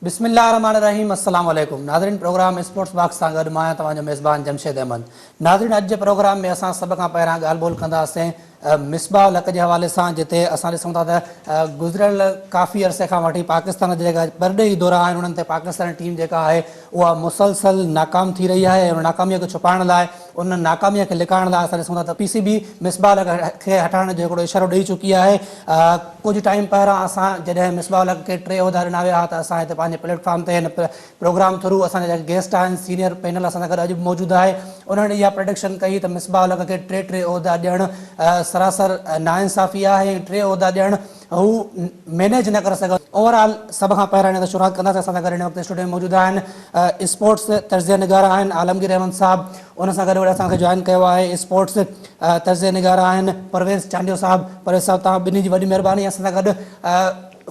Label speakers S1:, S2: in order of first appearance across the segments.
S1: बिस्मिल्लाहिर्रहमानिर्रहीम अस्सलाम वालेकुम नाज़रीन। प्रोग्राम स्पोर्ट्स बॉक्स सां गॾु मां तव्हांजो मेज़बान जमशेद अहमद। नाज़रीन, अॼु जे प्रोग्राम में असां सभ खां पहिरां ॻाल्हि ॿोल कंदासीं मिसबाह लक जे हवाले सां, जिते असां ॾिसूं था त गुज़िरियल काफ़ी अरसे खां वठी पाकिस्तान जा जेका परॾेही दौरा आहिनि उन्हनि ते पाकिस्तानी टीम जेका आहे उहा मुसलसल नाकाम थी रही आहे। उन नाकामीअ खे छुपाइण लाइ, उन नाकामीअ खे लिकाइण लाइ असां ॾिसूं था त PCB मिसबाह लक खे हटाइण जो हिकिड़ो इशारो ॾेई चुकी आहे। कुझु टाइम पहिरां असां जॾहिं मिसबाह लक खे 3 उहिदा ॾिना विया हुआ त असां हिते पंहिंजे प्लेटफॉर्म ते हिन प्रोग्राम थ्रू असांजा जेके गेस्ट आहिनि, सीनियर पैनल असां सां गॾु अॼु मौजूदु आहे, उन्हनि इहा प्रोडिक्शन कई त मिसबाह लक खे 3 उहिदा ॾियणु सरासर नाइंसाफ़ी आहे। 3 उहिदा ॾियणु हू मैनेज न करे सघनि। ओवरऑल सभ खां पहिरां हिन ते शुरूआत कंदासीं। असां सां गॾु हिन वक़्तु स्टूडियो में मौजूदु आहिनि स्पोर्ट्स तर्ज़ निगार आहिनि आलमगीर अहमद साहब, उन सां गॾु असांखे जॉइन कयो आहे स्पोर्ट्स तर्ज़ निगार आहिनि परवेज़ चांडियो साहब। परवेज़ साहब, तव्हां ॿिन्ही जी वॾी महिरबानी। असां सां गॾु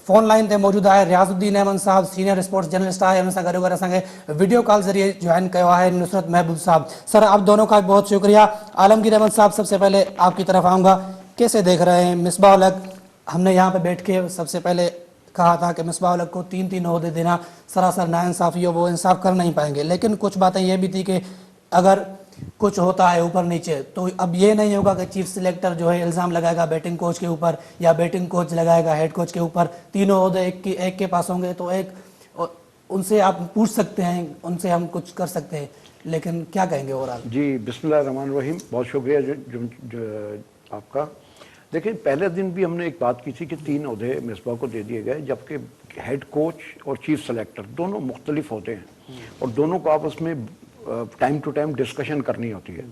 S1: फ़ोन लाइन ते मौजूदु आहे रियाज़ुद्दीन अहमद साहब, सीनियर स्पोर्ट्स जर्नलिस्ट आहे, उन सां गॾु असांखे वीडियो कॉल ज़रिए ज्वाइन कयो है नुसरत महबूब साहब। सर, आप दोनों का बहुत शुक्रिया। आलमगीर अहमद साहब, सबसे पहले आपकी तरफ आऊँगा, कैसे देख रहे हैं मिसबाह लक? हमने यहाँ पे बैठ के सबसे पहले कहा था कि मिसबाह लक को 3 ओहदे देना सरासर नाइंसाफ़ी हो, वो इंसाफ कर नहीं पाएंगे, लेकिन कुछ बातें ये भी थी कि अगर कुछ होता है ऊपर नीचे तो अब ये नहीं होगा कि चीफ सिलेक्टर जो है इल्ज़ाम लगाएगा बैटिंग कोच के ऊपर या बैटिंग कोच लगाएगा हेड कोच के ऊपर। 3 ओहदे एक के पास होंगे तो एक उनसे आप पूछ सकते हैं, उनसे हम कुछ कर सकते हैं, लेकिन क्या कहेंगे ओवरऑल?
S2: जी, बिस्मिल्लाहिर्रहमानिर्रहीम, बहुत शुक्रिया जो आपका। देखिए, पहले दिन भी हमने एक बात की थी कि 3 ओहदे मिसबाह को दे दिए गए, जबकि हेड कोच और चीफ सेलेक्टर दोनों मुख्तलिफ होते हैं और दोनों को आपस में टाइम टू टाइम डिस्कशन करनी होती है।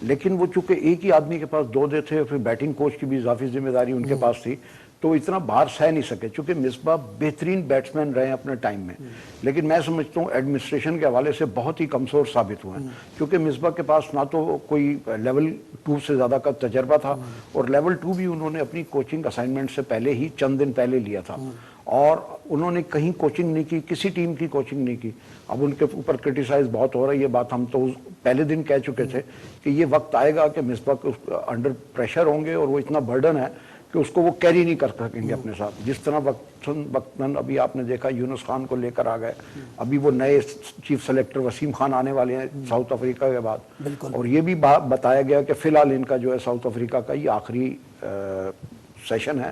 S2: लेकिन वो चूंकि एक ही आदमी के पास 2 ओहदे थे और फिर बैटिंग कोच की भी इजाफी जिम्मेदारी उनके पास थी, तो इतना बाहर सह नहीं सके, चूंकि मिसबाह बेहतरीन बैट्समैन रहे अपने टाइम में, लेकिन मैं समझता हूँ एडमिनिस्ट्रेशन के हवाले से बहुत ही कमज़ोर साबित हुए हैं। क्योंकि मिसबाह के पास ना तो कोई लेवल 2 से ज़्यादा का तजर्बा था और लेवल 2 भी उन्होंने अपनी कोचिंग असाइनमेंट से पहले ही चंद दिन पहले लिया था और उन्होंने कहीं कोचिंग नहीं की, किसी टीम की कोचिंग नहीं की। अब उनके ऊपर क्रिटिसाइज बहुत हो रही है, बात हम तो पहले दिन कह चुके थे कि ये वक्त आएगा कि मिसबाह अंडर प्रेशर होंगे और वो इतना बर्डन है कि उसको वो कैरी नहीं कर सकेंगे अपने साथ। जिस तरह वक्तन अभी आपने देखा यूनुस खान को लेकर आ गए, अभी वो नए चीफ सेलेक्टर वसीम खान आने वाले हैं साउथ अफ्रीका के बाद, और ये भी बताया गया कि फिलहाल इनका जो है साउथ अफ्रीका का ये आखिरी सेशन है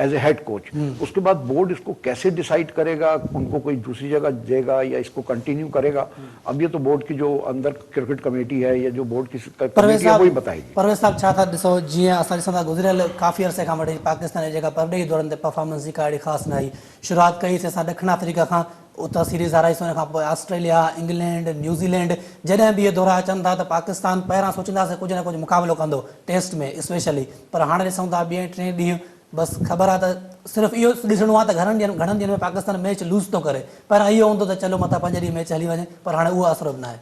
S2: एज ए हेड कोच। उसके बाद बोर्ड इसको कैसे डिसाइड करेगा, उनको कोई दूसरी जगह देगा या इसको कंटिन्यू करेगा, अब ये तो बोर्ड की जो अंदर क्रिकेट कमेटी है या जो बोर्ड की कमेटी है वही बताएगी।
S1: परवेज़ साहब, छा था ॾिसो, जीअं असां ॾिसूं था गुज़िरियल काफ़ी अरसे खां वठी पाकिस्तान जी जेका परॾेही दौरनि ते परफॉर्मेंस जी का अहिड़ी ख़ासि न आई। शुरूआत कईसीं असां ॾखिण अफ्रीका खां, उतां सीरीज़ हाराईसीं, उन खां पोइ ऑस्ट्रेलिया, इंग्लैंड, न्यूज़ीलैंड। जॾहिं बि इहे दौरा अचनि था त पाकिस्तान पहिरां सोचींदासीं कुझु न कुझु मुक़ाबिलो कंदो टेस्ट में स्पेशली, पर हाणे ॾिसूं था 2-3 ॾींहं बसि ख़बर आहे त सिर्फ़ु इहो ॾिसणो आहे त घणनि ॾींहंनि में पाकिस्तान मैच लूज़ थो करे। पहिरां इहो हूंदो त चलो मथां 5 ॾींहं मैच हली वञे, पर हाणे उहो असरु बि न आहे।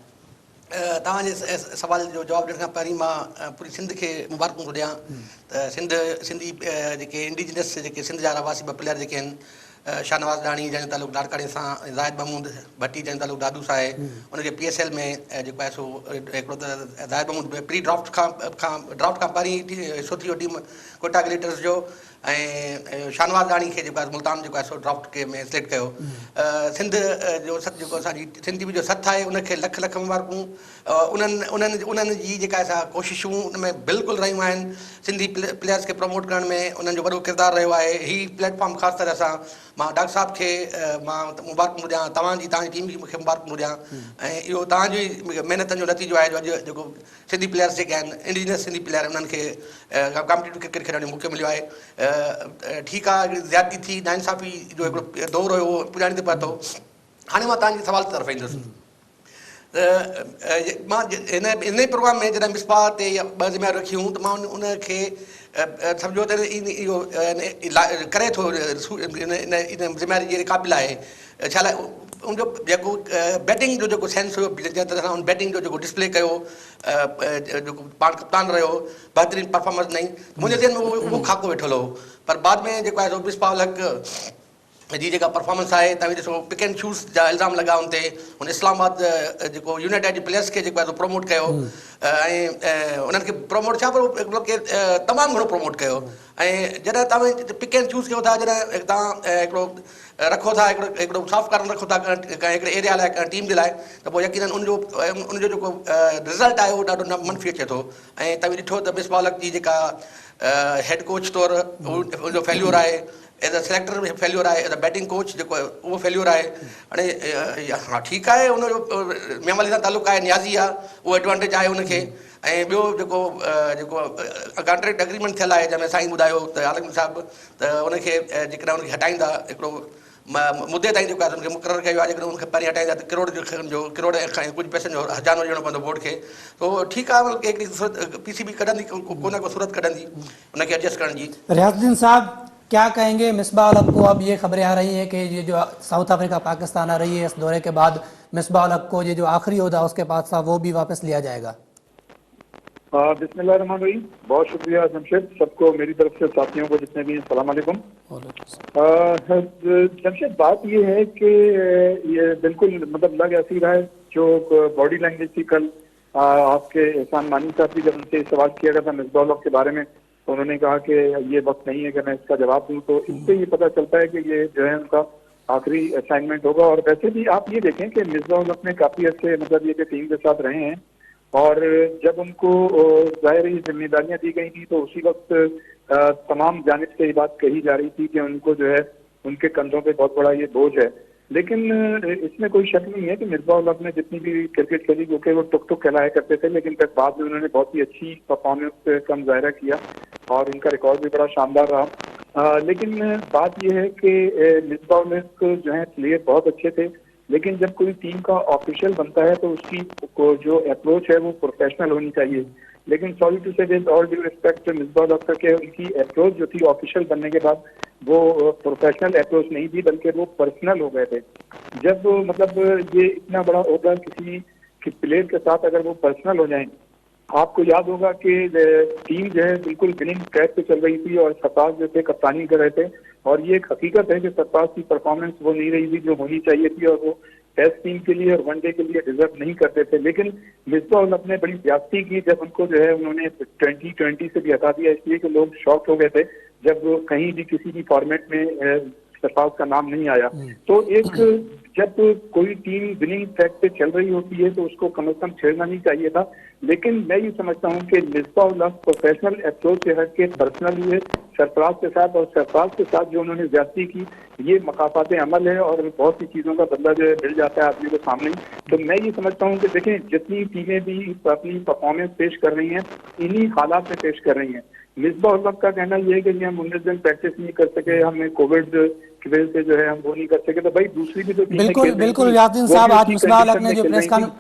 S3: तव्हांजे सवाल जो जवाबु ॾियण खां पहिरीं मां पूरी सिंध खे मुबारकूं थो ॾियां त सिंधी जेके इंडिजिनस जेके सिंध जा रवासी 2 प्लेयर जेके आहिनि, शाहनवाज़ ॾाणी जंहिंजो तालुक़ु लाड़काणे सां, ज़ाहिद महमूद भट्टी जंहिंजो तालुक़ु दादू सां आहे, उनखे PSL में जेको आहे सो हिकिड़ो त ज़ाहिद महमूद प्री ड्राफ्ट खां पहिरीं शो थी वियो टीम कोटा ग्लेटर्स जो, ऐं शाहनवाज़ ॾाणी खे जेको आहे मुल्तान जेको आहे सो ड्राफ्ट के में सिलेक्ट कयो। सिंध जो सत जेको असांजी सिंध टीम जो सथ आहे उनखे लख लख मुबारकूं। उन्हनि जी जेका असां कोशिशूं उन में बिल्कुलु रहियूं आहिनि। सिंधी प्लेयर्स खे प्रमोट करण में उन्हनि जो वॾो किरदारु रहियो आहे। हीउ प्लेटफॉर्म ख़ासि तरह सां मां डॉक्टर साहब खे मां मुबारकूं थो ॾियां, तव्हांजी टीम खे मूंखे मुबारकूं थो ॾियां, ऐं इहो तव्हांजी महिनतनि जो नतीजो आहे जो अॼु जेको सिंधी प्लेयर्स जेके आहिनि इंडिजिनस सिंधी प्लेयर उन्हनि खे कॉम्पिटिटिव क्रिकेट खेॾण जो मौक़ो मिलियो आहे। ठीकु आहे, ज़्यादती थी, नाइंसाफ़ी जो हिकिड़ो दौर हुयो उहो पुॼाणी ते पहुतो। हाणे मां तव्हांजे सवाल तरफ़ ईंदुसि। मां इन प्रोग्राम में जॾहिं मिसबाह ते 2 ज़िम्मेवारियूं रखियूं त मां उनखे सम्झो त इहो करे थो, इन ज़िम्मेवारी जे क़ाबिल आहे। छा लाइ उनजो जेको बैटिंग जो जेको सेंस हुयो, जंहिं तरह सां उन बैटिंग जो जेको डिस्प्ले कयो, जेको पाण कप्तान रहियो, बहितरीनु परफॉर्मेंस ॾिनई, मुंहिंजे ज़हन में उहो खाको वेठल हो। पर बाद में जेको आहे सो मिसबाह लक जी जेका परफॉर्मेंस आहे तव्हां ॾिसो पिक एंड शूज़ जा इल्ज़ाम लॻा हुन ते हुन इस्लामाबाद जेको यूनाइटेड जे प्लेयर्स खे जेको आहे प्रमोट कयो ऐं उन्हनि खे प्रमोट छा पर मतिलबु कि तमामु घणो प्रमोट कयो ऐं जॾहिं तव्हां पिक एंड चूज़ कयो था जॾहिं तव्हां हिकिड़ो रखो था हिकिड़ो सॉफ्ट कारण रखो था हिकिड़े एरिया लाइ टीम जे लाइ त पोइ यकीनन उनजो जेको रिज़ल्ट आहे उहो ॾाढो मनफ़ी अचे थो ऐं तव्हां ॾिठो त मिसबाह उल हक़ जी जेका हेड कोच तौरु उनजो फेल्यूर आहे एज़ अ सिलेक्टर में फेल्यूर आहे एज़ अ बैटिंग कोच जेको आहे उहो फेल्यूर आहे हाणे हा ठीकु आहे हुनजो मेमली सां तालुक़ु आहे न्याज़ी आहे उहो एडवांटेज आहे हुनखे ऐं ॿियो जेको कॉन्ट्रेक्ट एग्रीमेंट थियल आहे जंहिंमें साईं ॿुधायो त आलम साहिबु त उनखे जेकॾहिं उनखे हटाईंदा हिकिड़ो मुदे ताईं जेको आहे उनखे मुक़ररु कयो आहे जेकॾहिं उनखे पहिरीं हटाईंदा त किरोड़ खां कुझु पैसनि जो हज़ानो ॾियणो पवंदो बोर्ड खे तो ठीकु आहे कि हिकिड़ी सूरत PCB कढंदी को न को सूरत कढंदी उनखे एडजस्ट करण जी।
S1: रियाजुद्दीन साहब क्या कहेंगे मिसबाह उल हक को? अब ये खबरें आ रही हैं कि ये जो साउथ अफ्रीका पाकिस्तान आ रही है इस दौरे के बाद मिसबाह उल हक को ये जो आखिरी ओहदा उसके पास था वो भी वापस लिया जाएगा।
S4: बिस्मिल्लाहिर्रहमानिर्रहीम, बहुत शुक्रिया जमशेद, सबको मेरी तरफ से, साथियों को जितने भी हैं, सलाम अलैकुम। जमशेद, बात ये है कि ये बिल्कुल मतलब लग ऐसी रहा है जो बॉडी लैंग्वेज थी कल आपके एहसान मानी साहब भी जब उनसे सवाल किया गया था मिसबाह उल हक के बारे में तो उन्होंने कहा कि ये वक्त नहीं है कि मैं इसका जवाब दूं, तो इससे ये पता चलता है कि ये जो है उनका आखिरी असाइनमेंट होगा। और वैसे भी आप ये देखें कि मिसबाह उल हक ने काफी अच्छे मतलब ये टीम के साथ रहे हैं और जब उनको जाहिर ही जिम्मेदारियां दी गई थी तो उसी वक्त तमाम जानिब से ये बात कही जा रही थी कि उनको जो है उनके कंधों पे बहुत बड़ा ये बोझ है। लेकिन इसमें कोई शक नहीं है कि मिसबाह उल हक ने जितनी भी क्रिकेट खेली, क्योंकि वो टुक टुक कहलाया करते थे, लेकिन फिर बाद में उन्होंने बहुत ही अच्छी परफॉर्मेंस का मुजाहरा किया और उनका रिकॉर्ड भी बड़ा शानदार रहा। लेकिन बात यह है कि मिसबाह उल हक जो है प्लेयर बहुत अच्छे थे, लेकिन जब कोई टीम का ऑफिशियल बनता है तो उसकी जो अप्रोच है वो प्रोफेशनल होनी चाहिए। लेकिन sorry to say with all due respect Misbah ul Haq के उनकी अप्रोच जो थी ऑफिशियल बनने के बाद वो प्रोफेशनल अप्रोच नहीं थी बल्कि वो पर्सनल हो गए थे। जब मतलब ये इतना बड़ा ओहदा किसी प्लेयर के साथ अगर वो पर्सनल हो जाए, आपको याद होगा कि टीम जो है बिल्कुल विनिंग ट्रैक पे चल रही थी और सरफराज जो थे कप्तानी कर रहे थे और ये एक हकीकत है कि सरफराज की परफॉर्मेंस वो नहीं रही थी जो होनी चाहिए थी और वो टेस्ट टीम के लिए और वनडे के लिए डिजर्व नहीं करते थे। लेकिन मिसबाह उल हक ने बड़ी ज्यादती की जब उनको जो है उन्होंने 2020 से भी हटा दिया, इसलिए कि लोग शॉक हो गए थे जब कहीं भी किसी भी फॉर्मेट में सरफराज का नाम नहीं आया। तो एक जब कोई टीम विनिंग ट्रैक पे चल रही होती है तो उसको कम से कम छेड़ना नहीं चाहिए था। लेकिन मैं ये समझता हूँ कि मिसबाह उल हक प्रोफेशनल अप्रोच से हट के पर्सनल हुए सरफराज के साथ, और सरफराज के साथ जो उन्होंने ज्यादती की ये मकाफात अमल है और बहुत सी चीजों का बदला जो है मिल जाता है आदमी के सामने। तो मैं ये समझता हूँ कि देखें जितनी टीमें भी अपनी परफॉर्मेंस पेश कर रही हैं इन्हीं हालात में पेश कर रही हैं। मिसबाह उल हक का कहना यह है कि हम 19 दिन प्रैक्टिस नहीं कर सके, हमें कोविड की वजह से जो है हम वो नहीं कर सके, तो भाई दूसरी भी तो
S1: बिल्कुल बिल्कुल रियाजुद्दीन साहब, आज मिसबाह उल हक ने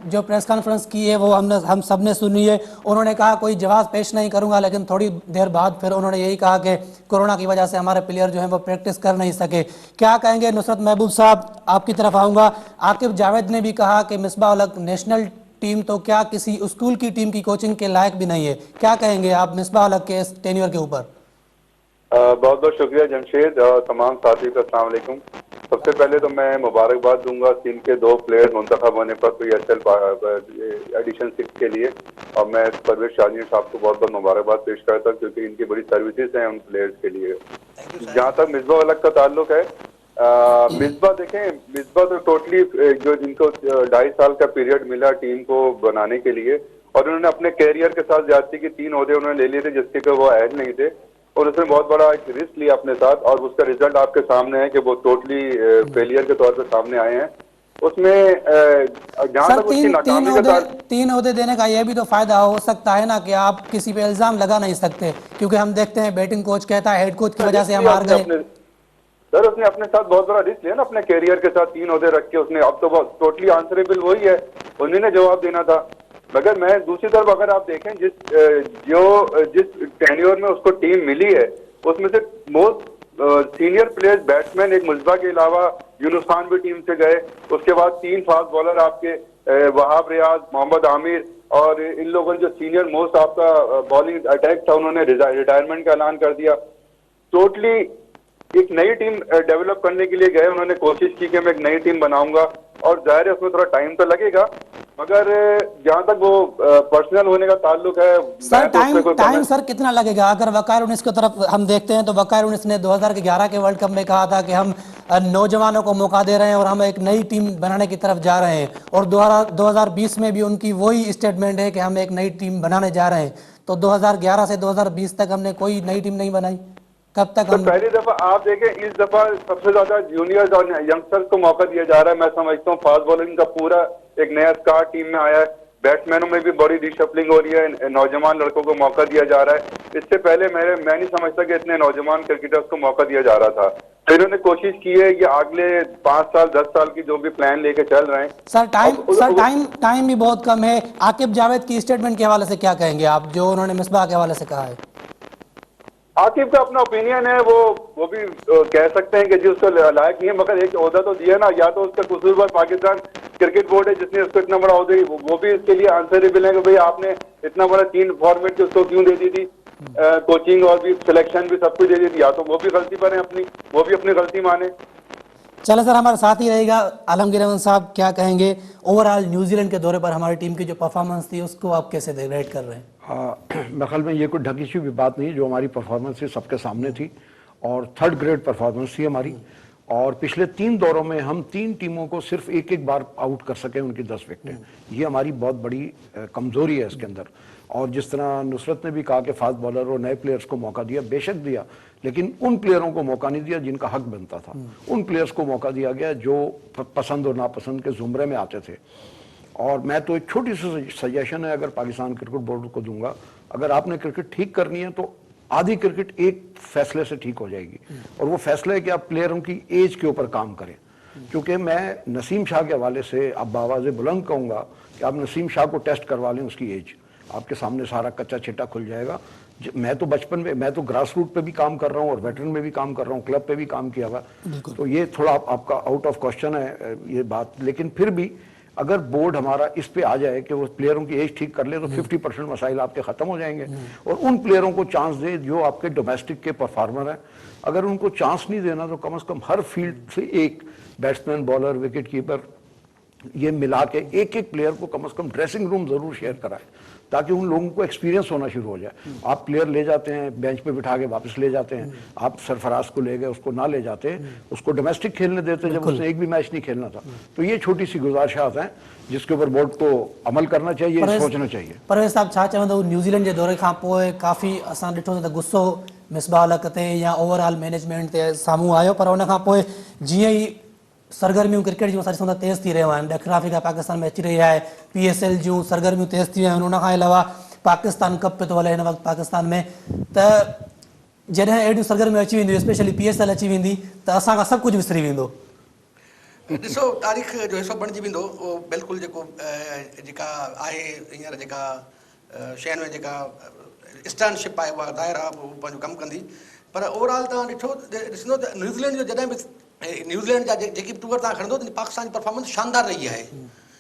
S1: जो प्रेस कॉन्फ्रेंस की है वो हम सब ने सुनी है। उन्होंने कहा कोई जवाब पेश नहीं करूंगा, लेकिन थोड़ी देर बाद फिर उन्होंने यही कहा कि कोरोना की वजह से हमारे प्लेयर जो है वो प्रैक्टिस कर नहीं सके। क्या कहेंगे नुसरत महबूब साहब, आपकी तरफ आऊंगा। आकिब जावेद ने भी कहा कि मिसबाह उल हक नेशनल टीम तो क्या किसी स्कूल की टीम की कोचिंग के लायक भी नहीं है। क्या कहेंगे आप मिसबाह उल हक के इस टेन्योर के ऊपर?
S5: बहुत बहुत शुक्रिया जमशेद और तमाम साथियों का अस्सलाम वालेकुम। सबसे पहले तो मैं मुबारकबाद दूंगा टीम के 2 प्लेयर मुंतखब होने पर PSL एडिशन 6 के लिए, और मैं परवेज शाहजी साहब को बहुत बहुत मुबारकबाद पेश करता हूँ क्योंकि इनकी बड़ी सर्विसेज हैं उन प्लेयर्स के लिए। जहाँ तक मिसबाह उल हक का ताल्लुक है, मिसबाह तो टोटली जो जिनको 2.5 साल का पीरियड मिला टीम को बनाने के लिए, और उन्होंने अपने कैरियर के साथ ज्यादती की 3 ओहदे उन्होंने ले लिए थे जिसके कि वो अहल नहीं थे, और उसने बहुत बड़ा एक रिस्क लिया अपने साथ, और उसका रिजल्ट आपके सामने है कि वो टोटली फेलियर के तौर पे सामने आए हैं। उसमें जहाँ तक उसकी नाकामी का
S1: 3 ओहदे देने का यह भी तो फायदा हो सकता है ना कि आप किसी पे इल्जाम लगा नहीं सकते, क्योंकि हम देखते हैं बैटिंग कोच कहता है हेड कोच की वजह से हम हार गए।
S5: सर उसने अपने साथ बहुत बड़ा रिस्क लिया ना अपने कैरियर के साथ, 3 ओहदे रख के उसने, अब तो टोटली आंसरेबल वही है, उन्हीं ने जवाब देना था। मगर मैं दूसरी तरफ अगर आप देखें जिस टेन्योर में उसको टीम मिली है उसमें से मोस्ट सीनियर प्लेयर्स बैट्समैन एक मुजबा के अलावा यूनुस खान भी टीम से गए, उसके बाद 3 फास्ट बॉलर आपके वहाब रियाज, मोहम्मद आमिर, और इन लोगों ने जो सीनियर मोस्ट आपका बॉलिंग अटैक था उन्होंने रिटायरमेंट का ऐलान कर दिया। टोटली एक नई टीम डेवलप करने के लिए गए, उन्होंने कोशिश की कि मैं एक नई टीम बनाऊंगा, और जाहिर है उसमें थोड़ा टाइम तो लगेगा, मगर जहां तक वो पर्सनल होने का ताल्लुक है,
S1: सर
S5: मैं तो उसपे कोई
S1: टाइम
S5: comment-
S1: सर कितना लगेगा? अगर वकार उन्नीस की तरफ हम देखते हैं तो वकार उन्नीस ने 2011 के वर्ल्ड कप में कहा था कि हम नौजवानों को मौका दे रहे हैं और हम एक नई टीम बनाने की तरफ जा रहे हैं, और 2020 में भी उनकी वही स्टेटमेंट है कि हम एक नई टीम बनाने जा रहे हैं। तो 2011 से 2020 तक हमने कोई नई टीम नहीं बनाई, कब तक
S5: तो
S1: हम?
S5: पहली दफा आप देखें, इस दफा सबसे ज्यादा जूनियर्स और यंगस्टर्स को मौका दिया जा रहा है। मैं समझता हूँ फास्ट बॉलिंग का पूरा एक नया स्टार टीम में आया है, बैट्समैनों में भी बड़ी रिशफलिंग हो रही है, नौजवान लड़कों को मौका दिया जा रहा है। इससे पहले मैं नहीं समझता कि इतने नौजवान क्रिकेटर्स को मौका दिया जा रहा था। तो इन्होंने कोशिश की है कि अगले 5 साल 10 साल की जो भी प्लान लेके चल रहे हैं।
S1: सर टाइम भी बहुत कम है। आकिब जावेद की स्टेटमेंट के हवाले से क्या कहेंगे आप, जो उन्होंने मिसबाह के हवाले से कहा है?
S5: आकिब का अपना ओपिनियन है, वो भी कह सकते हैं कि जी उसको लायक नहीं है, मगर एक ओहदा तो दिया ना, या तो उसका कसूरवार पाकिस्तान क्रिकेट बोर्ड है जिसने उसको इतना बड़ा ओहदा, वो भी इसके लिए आंसरेबल है कि भाई आपने इतना बड़ा 3 फॉर्मेट उसको क्यों दे दी थी, कोचिंग और भी सिलेक्शन भी सब कुछ दे दी थी। या तो वो भी गलती पर है अपनी, वो भी अपनी गलती माने।
S1: चलो सर, हमारे साथ ही रहेगा आलमगीर अहमद साहब, क्या कहेंगे ओवरऑल न्यूजीलैंड के दौरे पर हमारी टीम की जो परफॉर्मेंस थी उसको आप कैसे रेट कर रहे हैं?
S2: मेरे ख्याल में ये कोई ढकी हुई बात नहीं, जो हमारी परफॉर्मेंस थी सबके सामने थी, और 3rd ग्रेड परफॉर्मेंस थी हमारी। और पिछले 3 दौरों में हम 3 टीमों को सिर्फ एक बार आउट कर सके, उनकी 10 विकेटें। ये हमारी बहुत बड़ी कमजोरी है इसके अंदर। और जिस तरह नुसरत ने भी कहा कि फास्ट बॉलर और नए प्लेयर्स को मौका दिया, बेशक दिया, लेकिन उन प्लेयरों को मौका नहीं दिया जिनका हक बनता था। उन प्लेयर्स को मौका दिया गया जो पसंद और नापसंद के जुमरे में आते थे। और मैं तो एक छोटी सी सजेशन है अगर पाकिस्तान क्रिकेट बोर्ड को दूंगा, अगर आपने क्रिकेट ठीक करनी है तो आधी क्रिकेट एक फैसले से ठीक हो जाएगी, और वो फैसला है कि आप प्लेयरों की एज के ऊपर काम करें। क्योंकि मैं नसीम शाह के हवाले से अब बावाज़े बुलंद कहूँगा कि आप नसीम शाह को टेस्ट करवा लें, उसकी एज आपके सामने सारा कच्चा चिट्टा खुल जाएगा। मैं तो बचपन में, मैं तो ग्रास रूट पे भी काम कर रहा हूँ और वेटरन में भी काम कर रहा हूँ, क्लब पे भी काम किया हुआ, तो ये थोड़ा आपका आउट ऑफ क्वेश्चन है ये बात। लेकिन फिर भी अगर बोर्ड हमारा इस पे आ जाए कि वो प्लेयरों की एज ठीक कर ले तो 50% मसाइल आपके ख़त्म हो जाएंगे, और उन प्लेयरों को चांस दे जो आपके डोमेस्टिक के परफॉर्मर हैं। अगर उनको चांस नहीं देना तो कम से कम हर फील्ड से एक बैट्समैन, बॉलर, विकेट कीपर, ये मिला के एक प्लेयर को कम से कम ड्रेसिंग रूम जरूर शेयर कराए, ताकि उन लोगों को एक्सपीरियंस होना शुरू हो जाए। आप प्लेयर ले जाते हैं बेंच पे बिठा के वापस ले जाते हैं, आप सरफराज को ले गए, उसको ना ले जाते, उसको डोमेस्टिक खेलने देते जब उसने एक भी मैच नहीं खेलना था। तो ये छोटी सी गुजारिशात हैं जिसके ऊपर बोर्ड को अमल करना चाहिए, सोचना चाहिए।
S1: परवेज़ साहब छा चवंदो, न्यूज़ीलैंड जे दौरे खां पोइ काफ़ी असां ॾिठो त गुस्सो मिसबाह हलक ते या ओवरऑल मैनेजमेंट ते साम्हूं आयो, पर उन खां पोइ जीअं ई सरगर्मियूं क्रिकेट जूं असां तेज़ थी रहियूं आहिनि, ॾखिण अफ्रीका पाकिस्तान में अची रही आहे, PSL जूं सरगर्मियूं तेज़ थी वियूं आहिनि, उन खां अलावा पाकिस्तान कप पियो थो हले हिन वक़्तु पाकिस्तान में। त जॾहिं अहिड़ियूं सरगर्मियूं अची वेंदियूं, स्पेशली PSL अची वेंदी, त असां खां सभु कुझु विसरी वेंदो।
S3: ॾिसो, तारीख़ जो हिसो बणिजी वेंदो, उहो बिल्कुलु जेका आहे हींअर जेका शयुनि में जेका स्टर्नशिप आहे उहा ज़ाहिर आहे उहो पंहिंजो कमु कंदी। पर ओवरऑल तव्हां ॾिसंदो त न्यूज़ीलैंड जो जॾहिं बि न्यूज़ीलैंड जा जेकी टूर तव्हां खणंदो त पाकिस्तान जी परफॉर्मेंस शानदार रही आहे।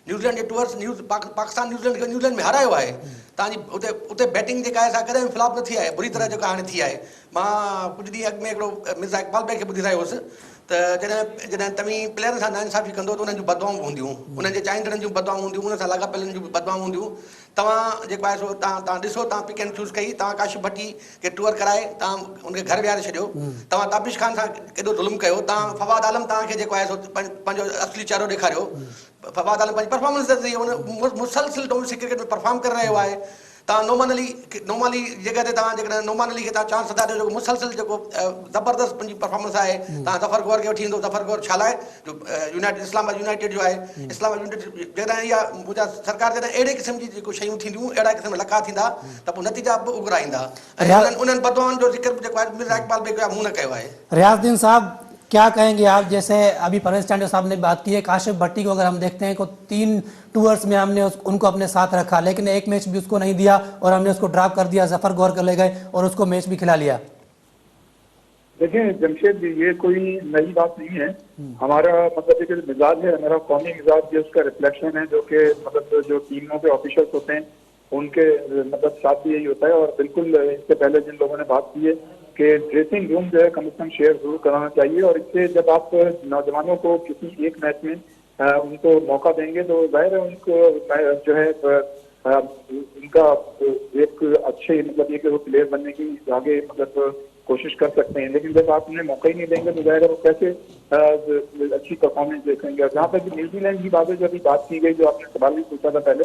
S3: न्यूज़ीलैंड जे टूअर्स पाकिस्तान न्यूज़ीलैंड में हारायो आहे। तव्हांजी उते बैटिंग जेका आहे सा कॾहिं फ्लॉप न थी आहे, बुरी तरह जेका हाणे थी आहे। मां कुझु ॾींहं अॻु में हिकिड़ो मिर्ज़ा इक़बाल भाई खे ॿुधी रहियो हुउसि त जॾहिं तव्हीं प्लेयरनि सां नाइंसाफ़ी कंदो त उन्हनि जूं बदवाऊं हूंदियूं, उन्हनि जे चाहींदड़नि जूं बदवाऊं हूंदियूं, उन सां लाॻापियलनि जूं बदवाऊं हूंदियूं। तव्हां जेको आहे सो तव्हां ॾिसो, तव्हां पिक एंड चूज़ कई, तव्हां काशिफ भट्टी खे टूर कराए तव्हां उनखे घर विहारे छॾियो, तव्हां ताबिश खान सां केॾो ज़ुल्म कयो, तव्हां फवाद आलम तव्हांखे जेको आहे सो पंहिंजो असली चेहरो ॾेखारियो। फवाद आलम पंहिंजी परफॉर्मेंस ते उन मुसलसिल डोमेस्टिक क्रिकेट में परफॉर्म करे रहियो आहे। तव्हां नोमान अली जॻह ते तव्हां जेकॾहिं नोमान अली खे तव्हां चांस था ॾियो, जेको मुसलसिल जेको ज़बरदस्त पंहिंजी परफॉर्मेंस आहे, तव्हां ज़फर गौर खे वठी ईंदो। ज़फर गौर छा लाइ जो इस्लामाबाद यूनाइटेड जो आहे, इस्लामाबाद यूनाइटेड जॾहिं इहा मुंहिंजा सरकार जॾहिं अहिड़े क़िस्म जी जेको शयूं थींदियूं, अहिड़ा क़िस्म लखा थींदा त पोइ नतीजा बि उघरा ईंदा। ऐं उन्हनि बदवाउनि जो ज़िक्र जेको आहे मिर्ज़ा इक़बाल भाई मूं न कयो आहे।
S1: रियाज़ुद्दीन साहब, क्या कहेंगे आप? जैसे अभी परवेज़ चांडियो साहब ने बात की है, काशिफ भट्टी को अगर हम देखते हैं को 3 टूर्स में हमने उनको अपने साथ रखा, लेकिन एक मैच भी उसको नहीं दिया और हमने उसको ड्रॉप कर दिया, जफर गौर कर ले गए और उसको मैच भी खिला लिया।
S4: देखिए जमशेद जी, ये कोई नई बात नहीं है। हमारा मतलब जो मिजाज है, हमारा कौमी मिजाज जो उसका रिफ्लेक्शन है, जो कि मतलब जो टीमों के ऑफिशियल्स होते हैं उनके मतलब साथ भी यही होता है। और बिल्कुल इससे पहले जिन लोगों ने बात की है कि ड्रेसिंग रूम जो है कम से कम शेयर जरूर कराना चाहिए, और इससे जब आप नौजवानों को किसी एक मैच में उनको मौका देंगे तो जाहिर है उनको जो है उनका एक अच्छे मतलब ये कि वो प्लेयर बनने की आगे मतलब कोशिश कर सकते हैं। लेकिन जब आप उन्हें मौका ही नहीं देंगे तो जाहिर है वो कैसे अच्छी परफॉर्मेंस देखेंगे। और जहाँ तक न्यूजीलैंड की बात है, जब बात की गई, जो आपने सवाल भी पूछा था पहले,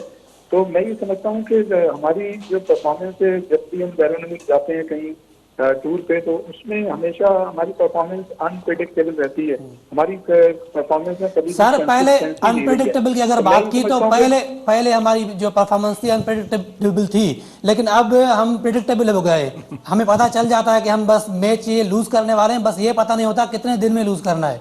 S4: तो मैं ये समझता हूँ कि हमारी जो परफॉर्मेंस है, जब भी हम बैरून जाते हैं कहीं टूर पे, तो उसमें हमेशा हमारी परफॉर्मेंस अनप्रेडिक्टेबल रहती है। हमारी परफॉर्मेंस में कभी
S1: सर पहले
S4: consistency नहीं रही है।
S1: अनप्रेडिक्टेबल की अगर
S4: तो
S1: बात
S4: मैं
S1: की
S4: ये
S1: तो
S4: समझता हूँ कि
S1: पहले हमारी जो परफॉर्मेंस थी अनप्रेडिक्टेबल थी, लेकिन अब हम प्रेडिक्टेबल हो गए। हमें पता चल जाता है कि हम बस मैच ये लूज करने वाले हैं, बस ये पता नहीं होता कितने दिन में लूज करना है।